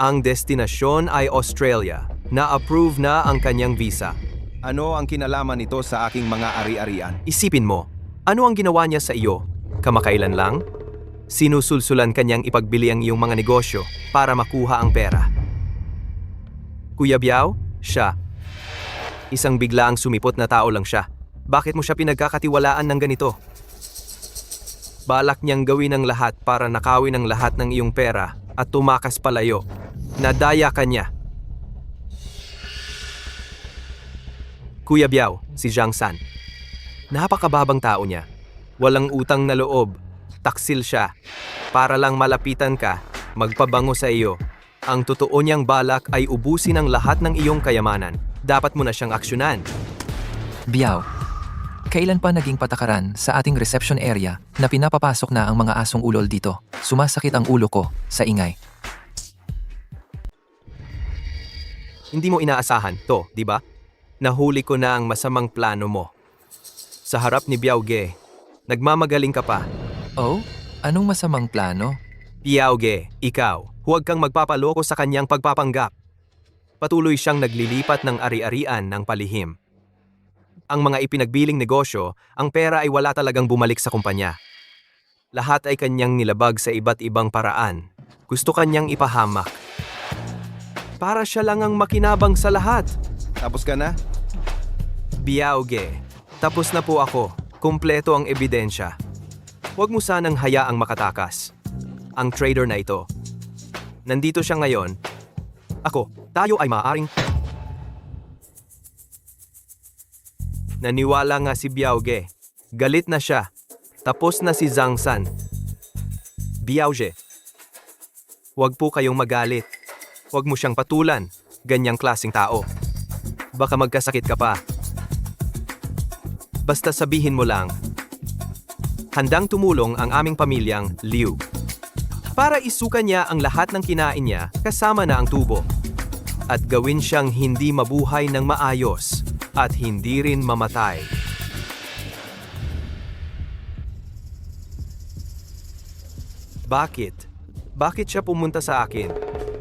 Ang destinasyon ay Australia. Na-approve na ang kanyang visa. Ano ang kinalaman nito sa aking mga ari-arian? Isipin mo, ano ang ginawa niya sa iyo? Kamakailan lang? Sinusulsulan kanyang ipagbili ang iyong mga negosyo para makuha ang pera. Kuya Biao, siya. Isang biglaang sumipot na tao lang siya. Bakit mo siya pinagkakatiwalaan ng ganito? Balak niyang gawin ang lahat para nakawin ang lahat ng iyong pera at tumakas palayo. Nadaya ka niya. Kuya Biao, si Jiang San. Napakababang tao niya. Walang utang na loob. Taksil siya. Para lang malapitan ka, magpabango sa iyo. Ang totoo niyang balak ay ubusin ang lahat ng iyong kayamanan. Dapat mo na siyang aksyonan. Biao, kailan pa naging patakaran sa ating reception area na pinapapasok na ang mga asong ulol dito? Sumasakit ang ulo ko sa ingay. Hindi mo inaasahan to, di ba? Nahuli ko na ang masamang plano mo. Sa harap ni Biaoge, nagmamagaling ka pa. Oh? Anong masamang plano? Biaoge, ikaw, huwag kang magpapaloko sa kanyang pagpapanggap. Patuloy siyang naglilipat ng ari-arian ng palihim. Ang mga ipinagbiling negosyo, ang pera ay wala talagang bumalik sa kumpanya. Lahat ay kanyang nilabag sa iba't ibang paraan. Gusto kanyang ipahamak. Para siya lang ang makinabang sa lahat. Tapos ka na? Biaoge, tapos na po ako. Kumpleto ang ebidensya. Huwag mo sanang hayaang makatakas. ang trader na ito. Nandito siya ngayon. Tayo ay maaaring... Naniwala nga si Biaoge. Galit na siya. Tapos na si Zhang San. Biaoge, huwag po kayong magalit. Huwag mo siyang patulan. Ganyang klaseng tao. Baka magkasakit ka pa. Basta sabihin mo lang. Handang tumulong ang aming pamilyang Liu. Para isuka niya ang lahat ng kinain niya kasama na ang tubo. At gawin siyang hindi mabuhay ng maayos at hindi rin mamatay. Bakit? Bakit siya pumunta sa akin?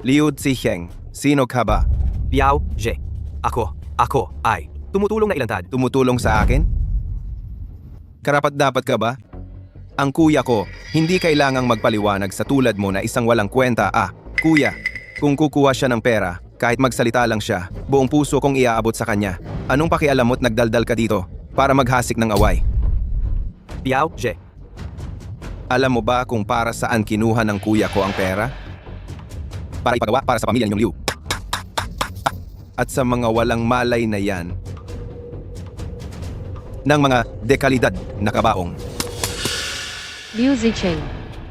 Liu Ziheng, sino ka ba? Biao, Je. Ako ay tumutulong na ilantad. Tumutulong sa akin? Karapat-dapat ka ba? Ang kuya ko, hindi kailangang magpaliwanag sa tulad mo na isang walang kwenta. Kuya, kung kukuha siya ng pera, kahit magsalita lang siya, buong puso kong iaabot sa kanya. Anong pakialam mo't nagdaldal ka dito para maghasik ng away? Biao, Je. Alam mo ba kung para saan kinuha ng kuya ko ang pera? Para ipagawa para sa pamilya ninyong Liu. At sa mga walang malay na yan, ng mga dekalidad na kabaong. Liu Zicheng,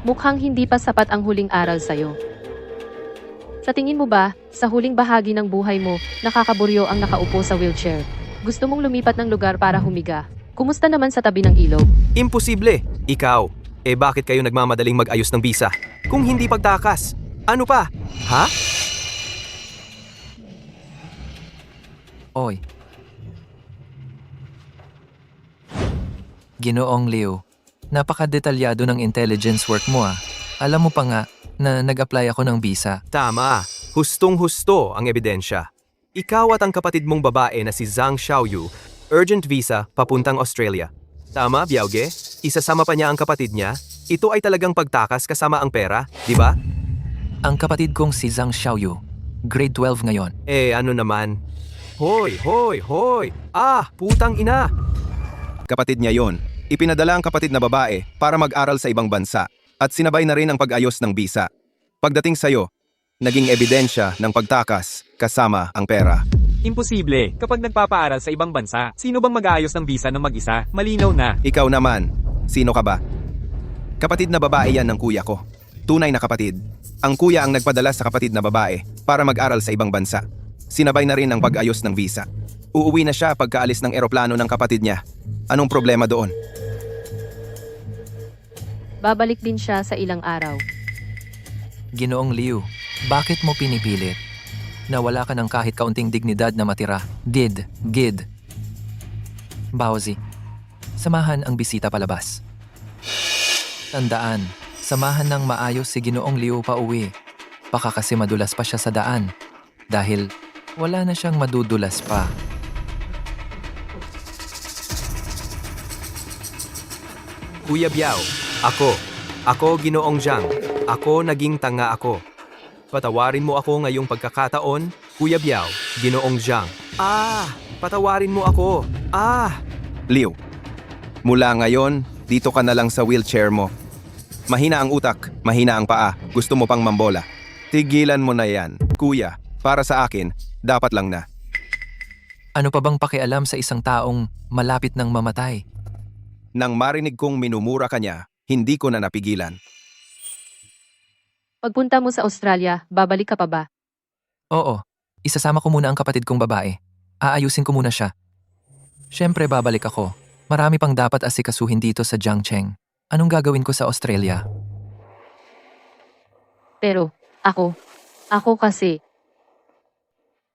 mukhang hindi pa sapat ang huling aral sa'yo. Sa tingin mo ba, sa huling bahagi ng buhay mo, nakakaburyo ang nakaupo sa wheelchair? Gusto mong lumipat ng lugar para humiga? Kumusta naman sa tabi ng ilog? Imposible. Ikaw. Bakit kayo nagmamadaling mag-ayos ng bisa? Kung hindi pagtakas, ano pa? Ha? Oy. Ginoong Liu, napaka-detalyado ng intelligence work mo ah. Alam mo pa nga na nag-apply ako ng visa. Tama. Hustong-husto ang ebidensya. Ikaw at ang kapatid mong babae na si Zhang Xiaoyu, urgent visa papuntang Australia. Tama, Biaoge? Isasama pa niya ang kapatid niya? Ito ay talagang pagtakas kasama ang pera, di ba? Ang kapatid kong si Zhang Xiaoyu, grade 12 ngayon. Ano naman? Hoy! Putang ina! Kapatid niya yon. Ipinadala ang kapatid na babae para mag-aral sa ibang bansa at sinabay na rin ang pag-ayos ng bisa. Pagdating sa'yo, naging ebidensya ng pagtakas kasama ang pera. Imposible. Kapag nagpapaaral sa ibang bansa, sino bang mag-aayos ng visa ng mag-isa? Malinaw na. Ikaw naman, sino ka ba? Kapatid na babae yan ng kuya ko. Tunay na kapatid. Ang kuya ang nagpadala sa kapatid na babae para mag-aral sa ibang bansa. Sinabay na rin ang pag-ayos ng visa. Uuwi na siya pagkaalis ng eroplano ng kapatid niya. Anong problema doon? Babalik din siya sa ilang araw. Ginoong Liu, bakit mo pinipilit? Na wala ka ng kahit kaunting dignidad na matira. Gid. Baozi, samahan ang bisita palabas. Tandaan, samahan ng maayos si Ginoong Liu pa uwi. Baka kasi madulas pa siya sa daan. Dahil wala na siyang madudulas pa. Kuya Biao, ako Ginoong Zhang. Ako naging tanga ako. Patawarin mo ako ngayong pagkakataon, Kuya Biao, Ginoong Zhang. Patawarin mo ako. Liu, mula ngayon, dito ka na lang sa wheelchair mo. Mahina ang utak, mahina ang paa, gusto mo pang mambola. Tigilan mo na yan, kuya. Para sa akin, dapat lang na. Ano pa bang pakialam sa isang taong malapit ng mamatay? Nang marinig kong minumura ka niya, hindi ko na napigilan. Pagpunta mo sa Australia, babalik ka pa ba? Oo, isasama ko muna ang kapatid kong babae. Aayusin ko muna siya. Siyempre babalik ako. Marami pang dapat asikasuhin dito sa Jiangcheng. Anong gagawin ko sa Australia? Pero, ako kasi,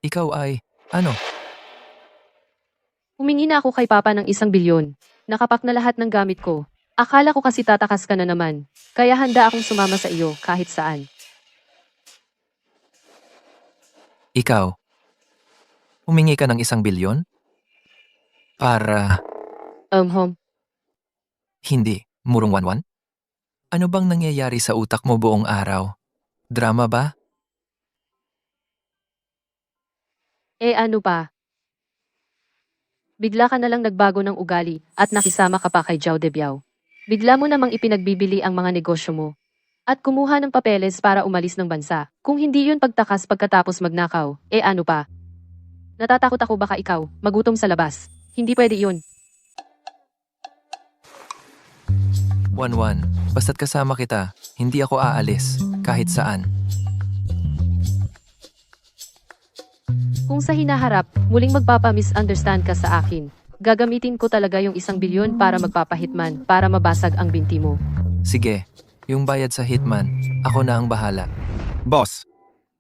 Ikaw ay, ano? humingi na ako kay Papa ng 1 bilyon. Nakapak na lahat ng gamit ko. Akala ko kasi tatakas ka na naman. Kaya handa akong sumama sa iyo kahit saan. Ikaw? Humingi ka ng 1 bilyon? Para, hindi, Murong Wanwan? Ano bang nangyayari sa utak mo buong araw? Drama ba? Ano pa? Bigla ka na lang nagbago ng ugali at nakisama ka pa kay Zhao Debiao. Bigla mo namang ipinagbibili ang mga negosyo mo. At kumuha ng papeles para umalis ng bansa. Kung hindi yun pagtakas pagkatapos magnakaw, ano pa? Natatakot ako baka ikaw, magutom sa labas. Hindi pwede yun. 1-1. Basta't kasama kita, hindi ako aalis, kahit saan. Kung sa hinaharap, muling magpapa-misunderstand ka sa akin. Gagamitin ko talaga yung 1 bilyon para magpapahitman, para mabasag ang binti mo. Sige, yung bayad sa hitman, ako na ang bahala. Boss,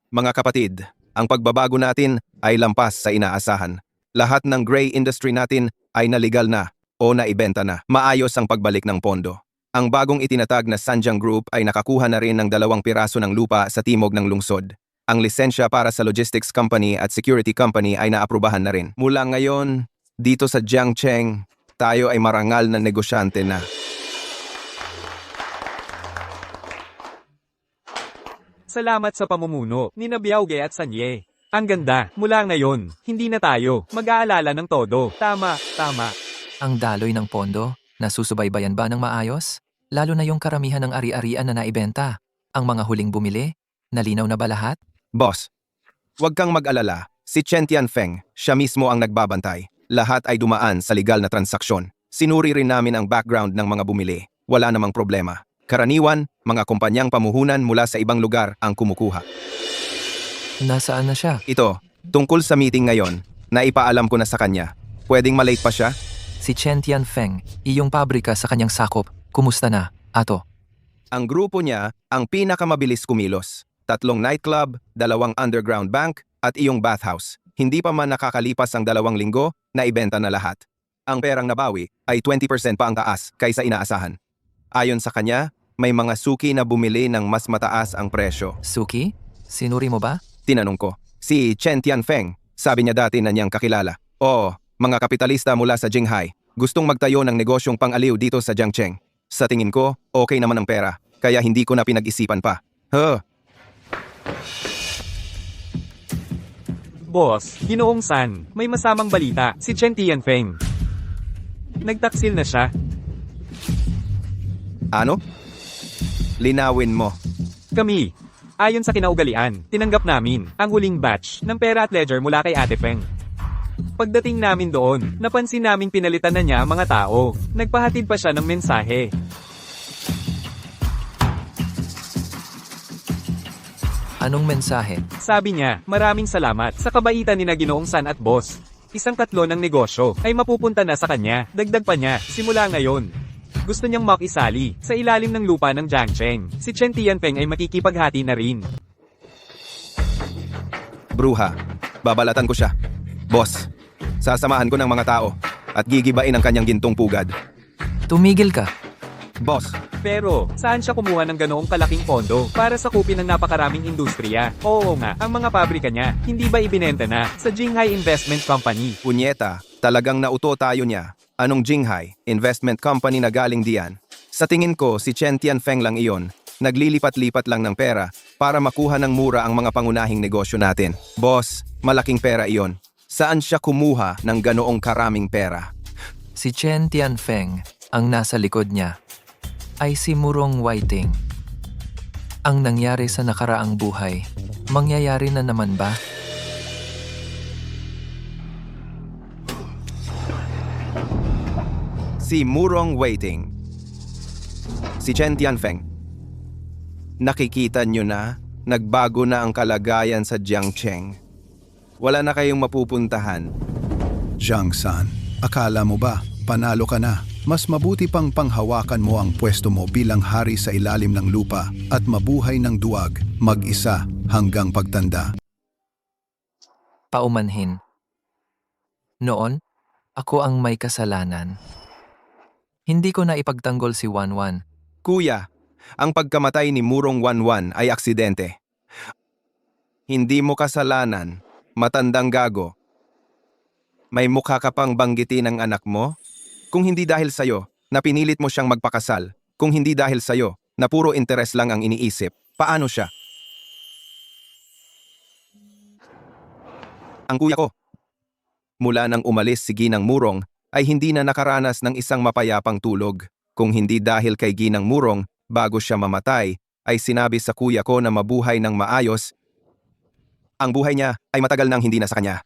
mga kapatid, ang pagbabago natin ay lampas sa inaasahan. Lahat ng gray industry natin ay naligal na o naibenta na. Maayos ang pagbalik ng pondo. Ang bagong itinatag na Sanjiang Group ay nakakuha na rin ng 2 piraso ng lupa sa timog ng lungsod. Ang lisensya para sa logistics company at security company ay naaprubahan na rin. Mula ngayon, dito sa Jiangcheng, tayo ay marangal na negosyante na. Salamat sa pamumuno ni Biaoge at Sanye. Ang ganda, mula ngayon, hindi na tayo mag-aalala ng todo. Tama. Ang daloy ng pondo, nasusubaybayan ba ng maayos? Lalo na yung karamihan ng ari-arian na naibenta. Ang mga huling bumili, nalinaw na ba lahat? Boss, huwag kang mag-alala. Si Chen Tianfeng, siya mismo ang nagbabantay. Lahat ay dumaan sa legal na transaksyon. Sinuri rin namin ang background ng mga bumili. Wala namang problema. Karaniwan, mga kumpanyang pamuhunan mula sa ibang lugar ang kumukuha. Nasaan na siya? Ito, tungkol sa meeting ngayon, naipaalam ko na sa kanya. Pwedeng malate pa siya? Si Chen Tianfeng, iyong pabrika sa kanyang sakop, kumusta na, ato? Ang grupo niya ang pinakamabilis kumilos. 3 nightclub, 2 underground bank, at iyong bathhouse. Hindi pa man nakakalipas ang 2 linggo, naibenta na lahat. Ang perang nabawi ay 20% pa ang taas kaysa inaasahan. Ayon sa kanya, may mga suki na bumili ng mas mataas ang presyo. Suki? Sinuri mo ba? Tinanong ko. Si Chen Tianfeng, sabi niya dati na niyang kakilala. Oo, mga kapitalista mula sa Jinghai. Gustong magtayo ng negosyong pang-aliw dito sa Jiangcheng. Sa tingin ko, okay naman ang pera, kaya hindi ko na pinag-isipan pa. Boss, Ginoong San, may masamang balita, si Chen Tianfeng. Nagtaksil na siya. Ano? Linawin mo. Kami, ayon sa kinaugalian, tinanggap namin ang huling batch ng pera at ledger mula kay Ate Feng. Pagdating namin doon, napansin namin pinalitan na niya ang mga tao. Nagpahatid pa siya ng mensahe. Anong mensahe? Sabi niya, maraming salamat sa kabaitan ni Ginoong San at Boss. 1 katlo ng negosyo ay mapupunta na sa kanya. Dagdag pa niya, simula ngayon. Gusto niyang makisali sa ilalim ng lupa ng Jiangcheng. Si Chen Tianfeng ay makikipaghati na rin. Bruha, babalatan ko siya. Boss, sasamahan ko ng mga tao at gigibain ang kanyang gintong pugad. Tumigil ka. Boss, Pero, saan siya kumuha ng ganoong kalaking pondo para sakupin ng napakaraming industriya? Oo nga, ang mga pabrika niya, hindi ba ibinenta na sa Jinghai Investment Company? punyeta, talagang nauto tayo niya. Anong Jinghai, investment company na galing diyan? Sa tingin ko, si Chen Tianfeng lang iyon. Naglilipat-lipat lang ng pera para makuha ng mura ang mga pangunahing negosyo natin. Boss, malaking pera iyon. Saan siya kumuha ng ganoong karaming pera? Si Chen Tianfeng, ang nasa likod niya, ay si Murong Whiting. Ang nangyari sa nakaraang buhay, mangyayari na naman ba? Si Murong Waiting. Si Chen Tianfeng. Nakikita nyo na, nagbago na ang kalagayan sa Jiangcheng. Wala na kayong mapupuntahan. Jiang San, akala mo ba, panalo ka na? Mas mabuti pang panghawakan mo ang pwesto mo bilang hari sa ilalim ng lupa at mabuhay ng duwag, mag-isa hanggang pagtanda. Paumanhin. Noon, ako ang may kasalanan. Hindi ko na ipagtanggol si Wanwan. Kuya, ang pagkamatay ni Murong Wanwan ay aksidente. Hindi mo kasalanan, matandang gago. May mukha ka pang banggitin ng anak mo? Kung hindi dahil sa'yo, na pinilit mo siyang magpakasal. Kung hindi dahil sa'yo, na puro interes lang ang iniisip, paano siya? Ang kuya ko. Mula nang umalis si Ginang Murong, ay hindi na nakaranas ng isang mapayapang tulog. Kung hindi dahil kay Ginang Murong, bago siya mamatay, ay sinabi sa kuya ko na mabuhay ng maayos. Ang buhay niya ay matagal nang hindi na sa kanya.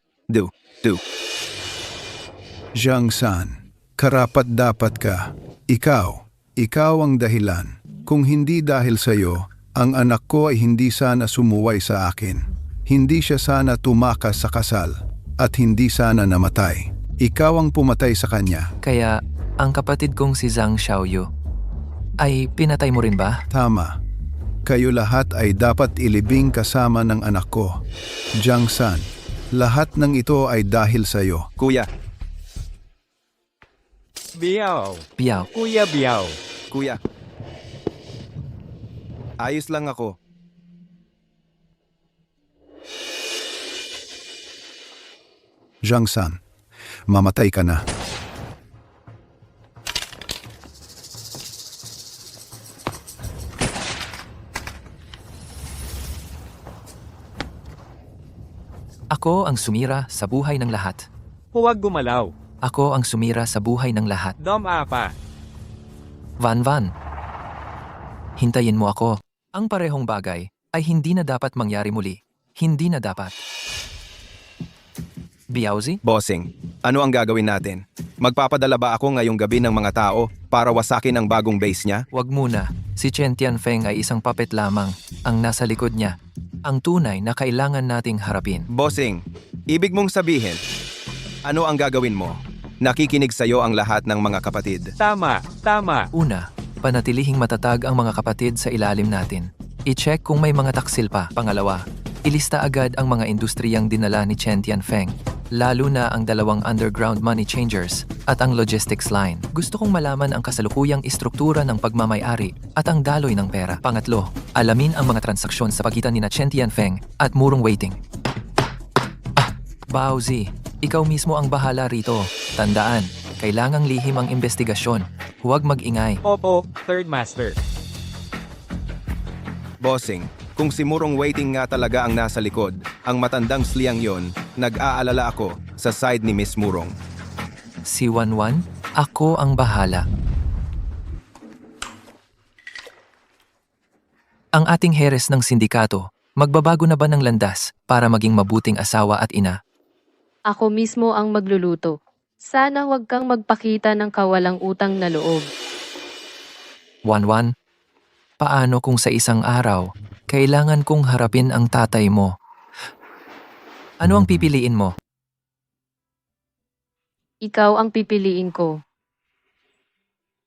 Zhang San, karapat-dapat ka. Ikaw ang dahilan. Kung hindi dahil sa'yo, ang anak ko ay hindi sana sumuway sa akin. Hindi siya sana tumakas sa kasal at hindi sana namatay. Ikaw ang pumatay sa kanya. Kaya, ang kapatid kong si Zhang Xiaoyu, ay pinatay mo rin ba? Tama. Kayo lahat ay dapat ilibing kasama ng anak ko. Zhang San, lahat ng ito ay dahil sa'yo. Kuya, Biao. Biao, Kuya Biao. kuya. Ayos lang ako. Zhang San, mamatay ka na. ako ang sumira sa buhay ng lahat. Huwag gumalaw. Ako ang sumira sa buhay ng lahat. Dom Apa. Van. Hintayin mo ako. Ang parehong bagay ay hindi na dapat mangyari muli. Hindi na dapat. Biaozi? Bossing, ano ang gagawin natin? Magpapadala ba ako ngayong gabi ng mga tao para wasakin ang bagong base niya? Wag muna. Si Chen Tianfeng ay isang puppet lamang. Ang nasa likod niya. Ang tunay na kailangan nating harapin. Bossing, ibig mong sabihin, ano ang gagawin mo? Nakikinig sa'yo ang lahat ng mga kapatid. Tama. Una, panatilihing matatag ang mga kapatid sa ilalim natin. I-check kung may mga taksil pa. Pangalawa, ilista agad ang mga industriyang dinala ni Chen Tianfeng, lalo na ang 2 underground money changers at ang logistics line. Gusto kong malaman ang kasalukuyang istruktura ng pagmamay-ari at ang daloy ng pera. Pangatlo, alamin ang mga transaksyon sa pagitan ni Chen Tianfeng at Murong Waiting. Baozi, ikaw mismo ang bahala rito. Tandaan, kailangang lihim ang investigasyon. Huwag mag-ingay. Opo, Third Master. Bossing, kung si Murong Waiting nga talaga ang nasa likod, ang matandang sliyang yon, nag-aalala ako sa side ni Miss Murong. Si Wanwan, ako ang bahala. Ang ating heres ng sindikato, magbabago na ba ng landas para maging mabuting asawa at ina? Ako mismo ang magluluto. Sana huwag kang magpakita ng kawalang utang na loob. Wanwan, paano kung sa isang araw, kailangan kong harapin ang tatay mo? Ano ang pipiliin mo? Ikaw ang pipiliin ko.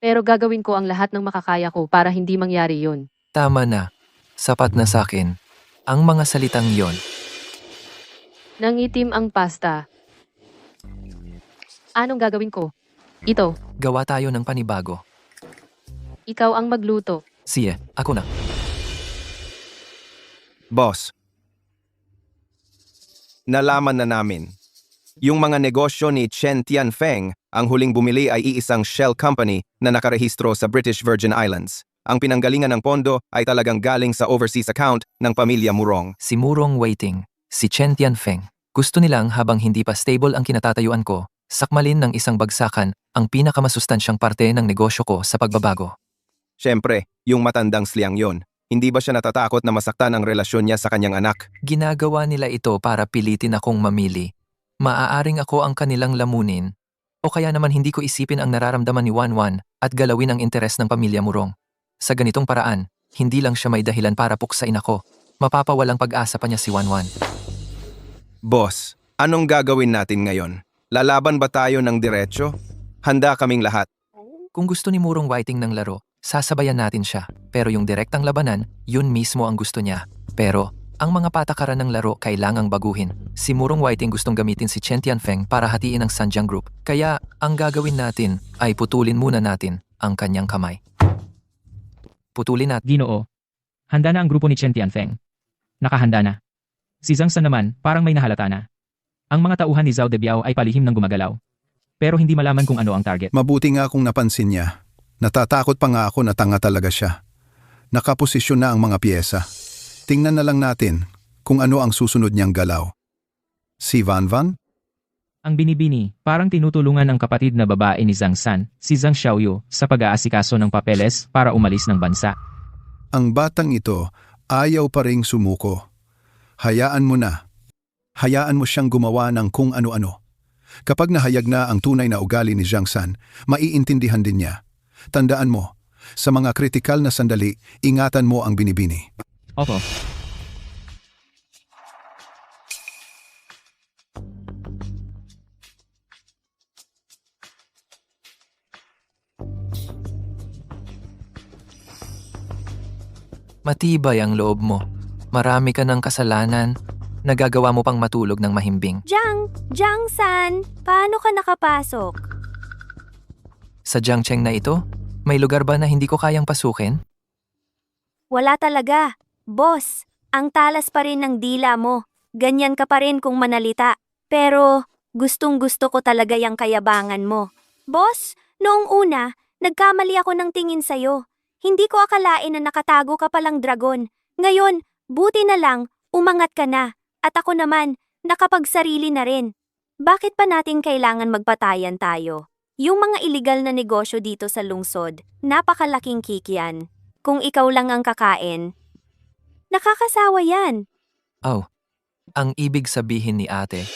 Pero gagawin ko ang lahat ng makakaya ko para hindi mangyari yun. Tama na. Sapat na sa akin. Ang mga salitang yon. Nangitim ang pasta. Anong gagawin ko? Ito, Gawa tayo ng panibago. ikaw ang magluto. Sige, ako na. Boss, nalaman na namin. Yung mga negosyo ni Chen Tianfeng, ang huling bumili ay iisang shell company na nakarehistro sa British Virgin Islands. Ang pinanggalingan ng pondo ay talagang galing sa overseas account ng pamilya Murong. Si Murong Waiting, si Chen Tianfeng. Gusto nilang habang hindi pa stable ang kinatatayuan ko, sakmalin ng isang bagsakan ang pinakamasustansyang parte ng negosyo ko sa pagbabago. Siyempre, yung matandang sliyang yon. Hindi ba siya natatakot na masaktan ang relasyon niya sa kanyang anak? Ginagawa nila ito para pilitin akong mamili. Maaaring ako ang kanilang lamunin, o kaya naman hindi ko isipin ang nararamdaman ni Wanwan at galawin ang interes ng pamilya Murong. Sa ganitong paraan, hindi lang siya may dahilan para puksain ako. Mapapawalang pag-asa pa niya si Wanwan. Boss, anong gagawin natin ngayon? Lalaban ba tayo ng diretsyo? Handa kaming lahat. Kung gusto ni Murong Waiting ng laro, sasabayan natin siya. Pero yung direktang labanan, yun mismo ang gusto niya. Pero, ang mga patakaran ng laro kailangang baguhin. Si Murong Waiting gustong gamitin si Chen Tianfeng para hatiin ang Sanjiang Group. Kaya, ang gagawin natin ay putulin muna natin ang kanyang kamay. Putulin natin. Ginoo. Handa na ang grupo ni Chen Tianfeng. Nakahanda na. Si Zhang San naman, parang may nahalata na. Ang mga tauhan ni Zhao Debiao ay palihim ng gumagalaw. Pero hindi malaman kung ano ang target. Mabuti nga kung napansin niya. Natatakot pa nga ako na tanga talaga siya. Nakaposisyon na ang mga piyesa. Tingnan na lang natin kung ano ang susunod niyang galaw. Si Van? Ang binibini, parang tinutulungan ang kapatid na babae ni Zhang San, si Zhang Xiaoyu, sa pag-aasikaso ng papeles para umalis ng bansa. Ang batang ito ayaw pa ring sumuko. Hayaan mo na. Hayaan mo siyang gumawa ng kung ano-ano. Kapag nahayag na ang tunay na ugali ni Zhang San, maiintindihan din niya. Tandaan mo, sa mga kritikal na sandali, ingatan mo ang binibini. Opo. Matibay ang loob mo. Marami ka ng kasalanan. Nagagawa mo pang matulog ng mahimbing. Jiang-san, paano ka nakapasok? Sa Jiangcheng na ito, may lugar ba na hindi ko kayang pasukin? Wala talaga. Boss, ang talas pa rin ng dila mo. Ganyan ka pa rin kung manalita. Pero gustong-gusto ko talaga yung kayabangan mo. Boss, noong una, nagkamali ako ng tingin sa'yo. Hindi ko akalain na nakatago ka palang dragon. Ngayon, buti na lang, umangat ka na. At ako naman, nakapagsarili na rin. Bakit pa natin kailangan magpatayan tayo? Yung mga iligal na negosyo dito sa lungsod, napakalaking kikian. Kung ikaw lang ang kakain, nakakasawa yan. Oh, ang ibig sabihin ni ate.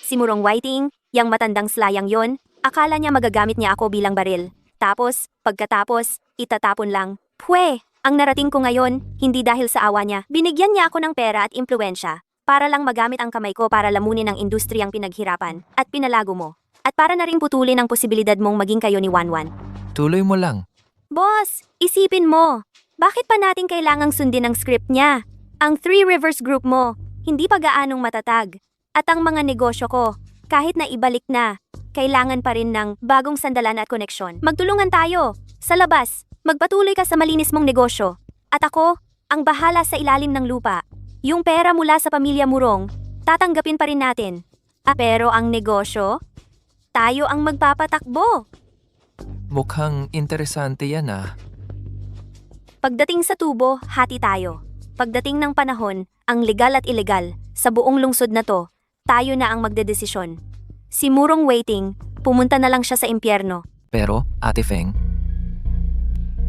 Si Murong Whiting, yang matandang slayang yon, akala niya magagamit niya ako bilang baril. Tapos, pagkatapos, itatapon lang. Pwe, ang narating ko ngayon, hindi dahil sa awa niya. Binigyan niya ako ng pera at impluensya para lang magamit ang kamay ko para lamunin ang industriyang pinaghirapan at pinalago mo. At para na rin putulin ang posibilidad mong maging kayo ni Wanwan. Tuloy mo lang. Boss, isipin mo, bakit pa natin kailangang sundin ang script niya? Ang Three Rivers Group mo, hindi pa gaanong matatag. At ang mga negosyo ko, kahit na ibalik na, kailangan pa rin ng bagong sandalan at koneksyon. Magtulungan tayo. Sa labas, magpatuloy ka sa malinis mong negosyo. At ako, ang bahala sa ilalim ng lupa. Yung pera mula sa pamilya Murong, tatanggapin pa rin natin. Pero ang negosyo, tayo ang magpapatakbo. Mukhang interesante yan ah. Pagdating sa tubo, hati tayo. Pagdating ng panahon, ang legal at ilegal, sa buong lungsod na to, tayo na ang magdedesisyon. Si Murong Waiting, pumunta na lang siya sa impyerno. Pero, Ate Feng,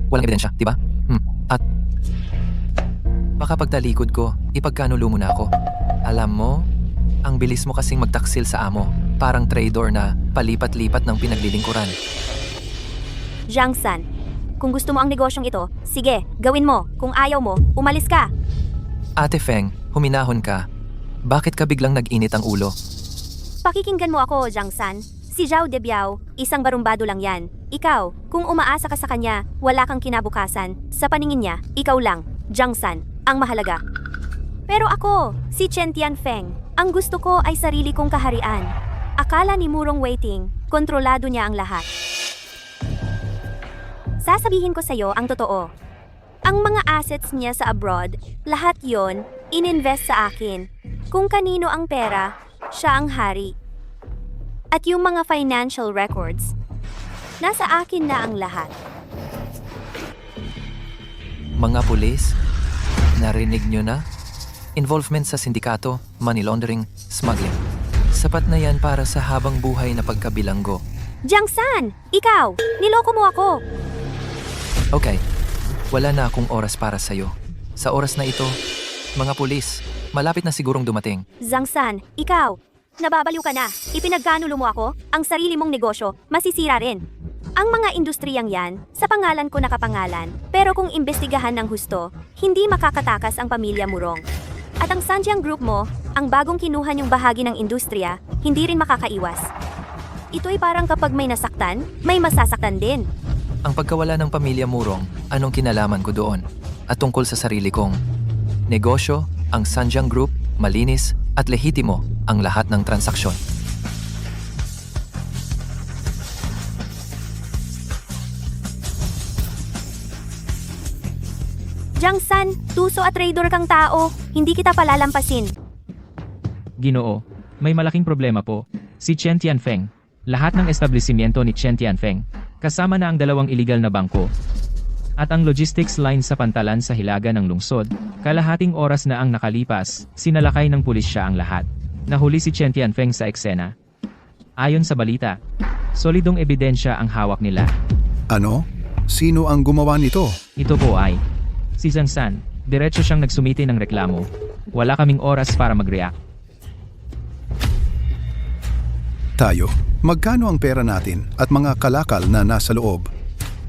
walang ebidensya, di ba? At baka pagtalikod ko, ipagkanulo mo na ako. Alam mo, ang bilis mo kasing magtaksil sa amo. Parang trader na palipat-lipat ng pinaglilingkuran. Zhang San, kung gusto mo ang negosyong ito, sige, gawin mo. Kung ayaw mo, umalis ka. Ate Feng, huminahon ka. Bakit ka biglang nag-init ang ulo? Pakikinggan mo ako, Zhang San. Si Zhao Debiao, isang barumbado lang yan. Ikaw, kung umaasa ka sa kanya, wala kang kinabukasan. Sa paningin niya, ikaw lang, Zhang San, ang mahalaga. Pero ako, si Chen Tianfeng, ang gusto ko ay sarili kong kaharian. Akala ni Murong Waiting, kontrolado niya ang lahat. Sasabihin ko sa'yo ang totoo. Ang mga assets niya sa abroad, lahat yon ininvest sa akin. Kung kanino ang pera, siya ang hari. At yung mga financial records, nasa akin na ang lahat. Mga pulis, narinig nyo na? Involvement sa sindikato, money laundering, smuggling. Sapat na yan para sa habang buhay na pagkabilanggo. Jiang San, ikaw, niloko mo ako. Okay, wala na akong oras para sa'yo. Sa oras na ito, mga pulis, malapit na sigurong dumating. Zhang San, ikaw, nababaliw ka na. Ipinagkanulo mo ako, ang sarili mong negosyo, masisira rin. Ang mga industriyang yan, sa pangalan ko nakapangalan, pero kung imbestigahan ng husto, hindi makakatakas ang pamilya Murong. At ang Sanjiang Group mo, ang bagong kinuha niyong bahagi ng industriya, hindi rin makakaiwas. Ito'y parang kapag may nasaktan, may masasaktan din. Ang pagkawala ng pamilya Murong, anong kinalaman ko doon? At tungkol sa sarili kong negosyo, ang Sanjiang Group, malinis at lehitimo ang lahat ng transaksyon. Jiang San, tuso at trader kang tao, hindi kita palalampasin. Ginoo, may malaking problema po. Si Chen Tianfeng. Lahat ng establishmento ni Chen Tianfeng, kasama na ang 2 iligal na bangko. At ang logistics line sa pantalan sa hilaga ng lungsod, kalahating oras na ang nakalipas, sinalakay ng pulis siya ang lahat. Nahuli si Chen Tianfeng sa eksena. Ayon sa balita, solidong ebidensya ang hawak nila. Ano? Sino ang gumawa nito? Ito po ay si Zhangsan. Diretso siyang nagsumiti ng reklamo. Wala kaming oras para mag-react. Tayo, magkano ang pera natin at mga kalakal na nasa loob?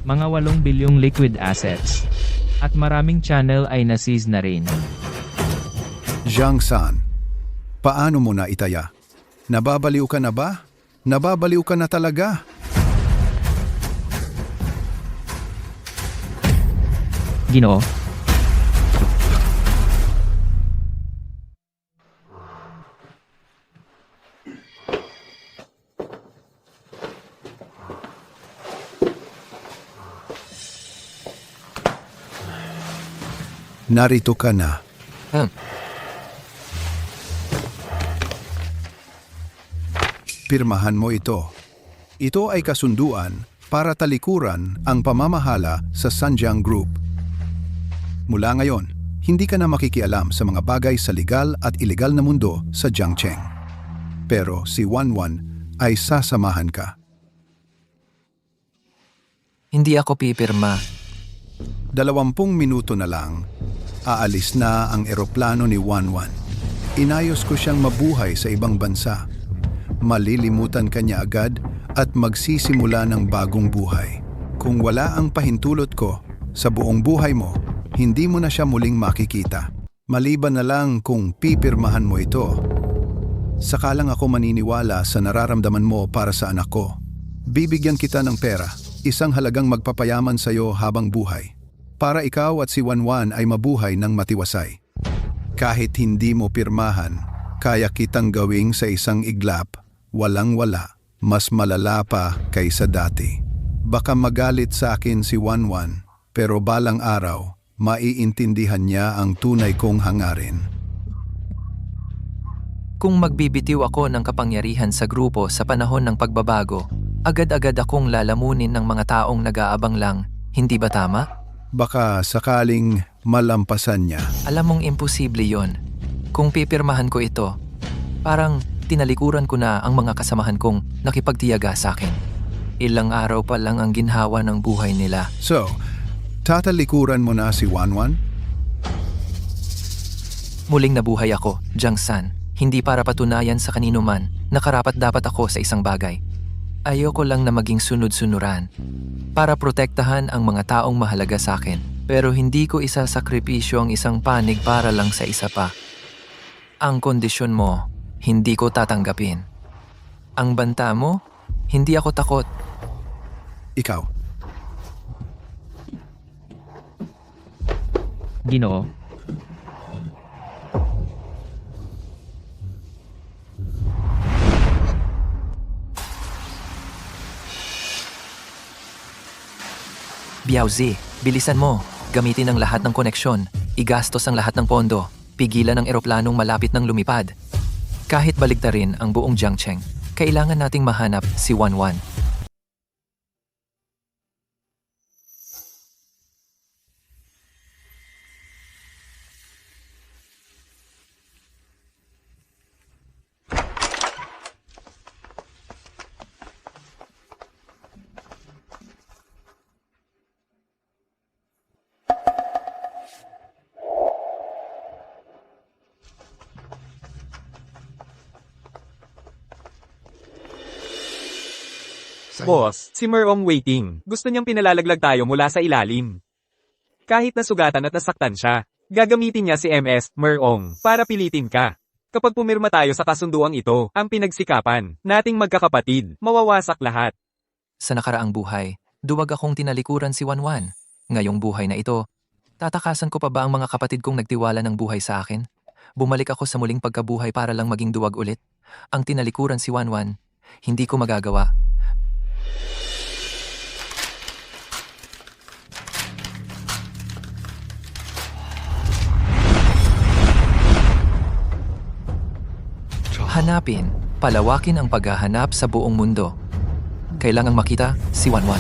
Mga 8 bilyong liquid assets. At maraming channel ay na-seize na rin. Zhang San, paano mo na itaya? Nababaliw ka na ba? Nababaliw ka na talaga? Ginoo, Narito ka na. Pirmahan mo ito. Ito ay kasunduan para talikuran ang pamamahala sa Sanjiang Group. Mula ngayon, hindi ka na makikialam sa mga bagay sa legal at ilegal na mundo sa Jiangcheng. Pero si Wanwan ay sasamahan ka. Hindi ako pipirma. 20 minuto na lang, aalis na ang eroplano ni Wanwan. Inayos ko siyang mabuhay sa ibang bansa. Malilimutan ka niya agad at magsisimula ng bagong buhay. Kung wala ang pahintulot ko, sa buong buhay mo, hindi mo na siya muling makikita. Maliban na lang kung pipirmahan mo ito. Saka lang ako maniniwala sa nararamdaman mo para sa anak ko. Bibigyan kita ng pera, isang halagang magpapayaman sa iyo habang buhay. Para ikaw at si Wanwan ay mabuhay ng matiwasay. Kahit hindi mo pirmahan, kaya kitang gawing sa isang iglap, walang-wala, mas malala pa kaysa dati. Baka magalit sa akin si Wanwan, pero balang araw, maiintindihan niya ang tunay kong hangarin. Kung magbibitiw ako ng kapangyarihan sa grupo sa panahon ng pagbabago, agad-agad akong lalamunin ng mga taong nag-aabang lang, hindi ba tama? Baka sakaling malampasan niya. Alam mong imposible yon. Kung pipirmahan ko ito, parang tinalikuran ko na ang mga kasamahan kong nakipagtiyaga sa akin. Ilang araw pa lang ang ginhawa ng buhay nila. So, tatalikuran mo na si Wanwan? Muling nabuhay ako, Jiang San, hindi para patunayan sa kanino man na karapat-dapat ako sa isang bagay. Ayoko lang na maging sunod-sunuran para protektahan ang mga taong mahalaga sa akin. Pero hindi ko isasakripisyo ang isang panig para lang sa isa pa. Ang kondisyon mo, hindi ko tatanggapin. Ang banta mo, hindi ako takot. Ikaw. Ginoo, Biaozi, bilisan mo. Gamitin ang lahat ng koneksyon. Igastos ang lahat ng pondo. Pigilan ang eroplanong malapit ng lumipad. Kahit baligtarin ang buong Jiangcheng, kailangan nating mahanap si Wanwan. Boss, si Merong waiting. Gusto niyang pinalalaglag tayo mula sa ilalim. Kahit nasugatan at nasaktan siya, gagamitin niya si MS, Merong, para pilitin ka. Kapag pumirma tayo sa kasunduang ito, ang pinagsikapan, nating magkakapatid, mawawasak lahat. Sa nakaraang buhay, duwag akong tinalikuran si Wanwan. Ngayong buhay na ito, tatakasan ko pa ba ang mga kapatid kong nagtiwala ng buhay sa akin? Bumalik ako sa muling pagkabuhay para lang maging duwag ulit. Ang tinalikuran si Wanwan, hindi ko magagawa. Hanapin, palawakin ang paghahanap sa buong mundo. Kailangang makita si Wanwan.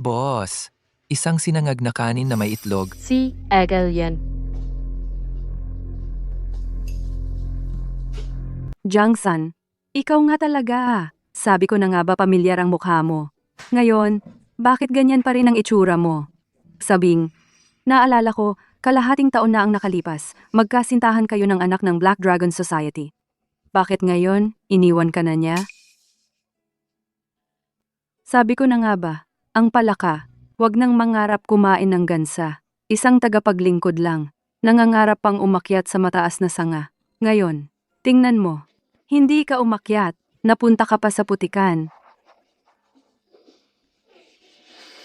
Boss, isang sinangag na kanin na may itlog. Si Egel yan. Jangsan, ikaw nga talaga. Sabi ko na nga ba pamilyar ang mukha mo. Ngayon, bakit ganyan pa rin ang itsura mo? Sabing, naalala ko, kalahating taon na ang nakalipas, magkasintahan kayo ng anak ng Black Dragon Society. Bakit ngayon, iniwan ka na niya? Sabi ko na nga ba, ang palaka, wag nang mangarap kumain ng gansa. Isang tagapaglingkod lang, nangangarap pang umakyat sa mataas na sanga. Ngayon, tingnan mo, hindi ka umakyat, napunta ka pa sa putikan.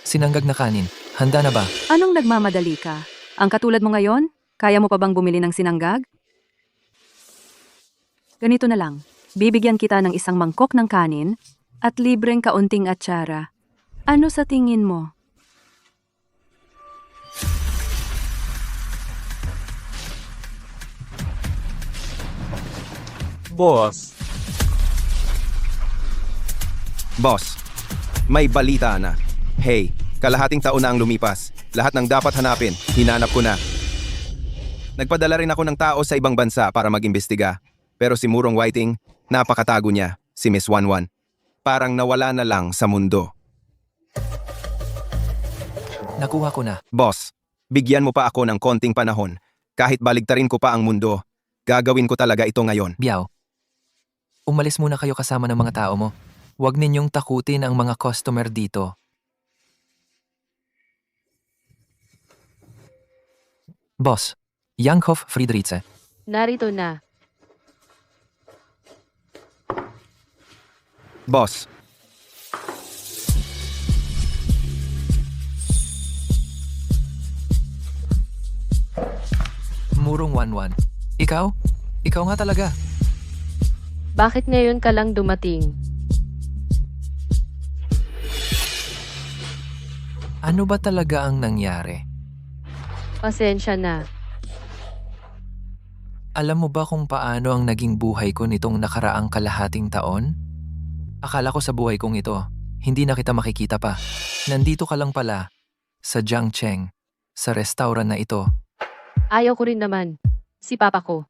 Sinanggag na kanin. Handa na ba? Anong nagmamadali ka? Ang katulad mo ngayon, kaya mo pa bang bumili ng sinanggag? Ganito na lang, bibigyan kita ng isang mangkok ng kanin at libreng kaunting atsara. Ano sa tingin mo? Boss, Boss, may balita na. Hey, kalahating taon na ang lumipas. Lahat ng dapat hanapin, hinanap ko na. Nagpadala rin ako ng tao sa ibang bansa para mag-imbestiga. Pero si Murong Whiting, napakatago niya, si Miss 11. Parang nawala na lang sa mundo. Nakuha ko na. Boss, bigyan mo pa ako ng konting panahon. Kahit baligtarin ko pa ang mundo, gagawin ko talaga ito ngayon. Biao, umalis muna kayo kasama ng mga tao mo. Huwag ninyong takutin ang mga customer dito. Boss, Yankhoff Friedrichse. Narito na. Boss, Murong 11. Ikaw? Ikaw nga talaga. Bakit ngayon ka lang dumating? Ano ba talaga ang nangyari? Pasensya na. Alam mo ba kung paano ang naging buhay ko nitong nakaraang kalahating taon? Akala ko sa buhay kong ito, hindi na kita makikita pa. Nandito ka lang pala, sa Jiangcheng, sa restaurant na ito. Ayaw ko rin naman. Si papa ko.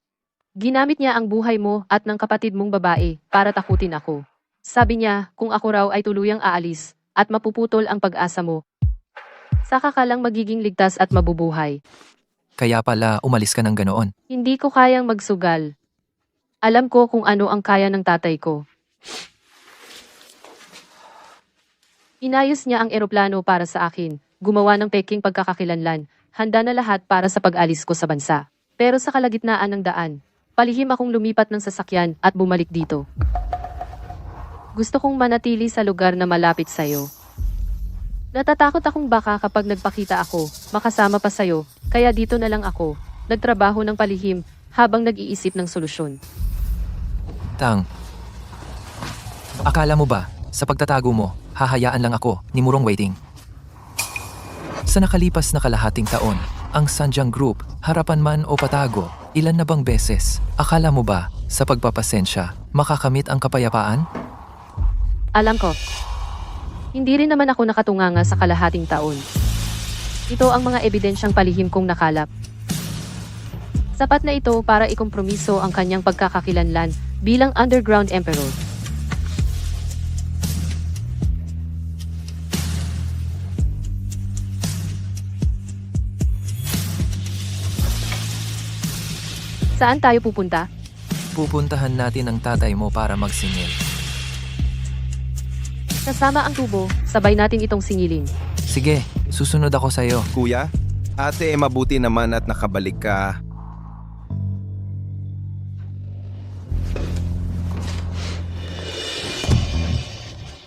Ginamit niya ang buhay mo at ng kapatid mong babae para takutin ako. Sabi niya kung ako raw ay tuluyang aalis at mapuputol ang pag-asa mo, saka ka lang magiging ligtas at mabubuhay. Kaya pala umalis ka ng ganoon. Hindi ko kayang magsugal. Alam ko kung ano ang kaya ng tatay ko. Inayos niya ang eroplano para sa akin, gumawa ng peking pagkakakilanlan, handa na lahat para sa pag-alis ko sa bansa. Pero sa kalagitnaan ng daan, palihim akong lumipat ng sasakyan at bumalik dito. Gusto kong manatili sa lugar na malapit sa'yo. Natatakot akong baka kapag nagpakita ako, makasama pa sa'yo, kaya dito na lang ako, nagtrabaho ng palihim habang nag-iisip ng solusyon. Tang, akala mo ba, sa pagtatago mo, hahayaan lang ako ni Murong Whiting? Sa nakalipas na kalahating taon, ang Sanjiang Group, harapan man o patago, ilan na bang beses, akala mo ba, sa pagpapasensya, makakamit ang kapayapaan? Alam ko. Hindi rin naman ako nakatunganga sa kalahating taon. Ito ang mga ebidensyang palihim kong nakalap. Sapat na ito para ikompromiso ang kanyang pagkakakilanlan bilang underground emperor. Saan tayo pupunta? Pupuntahan natin ang tatay mo para magsingil. Kasama ang tubo, sabay natin itong singilin. Sige, susunod ako sa'yo. kuya, ate mabuti naman at nakabalik ka.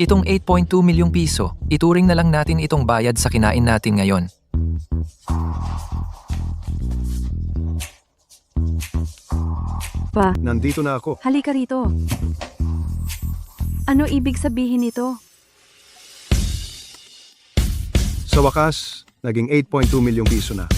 Itong 8.2 milyong piso, ituring na lang natin itong bayad sa kinain natin ngayon. Pa, Nandito na ako. halika rito. Ano ibig sabihin nito? Sa wakas, naging 8.2 milyong piso na.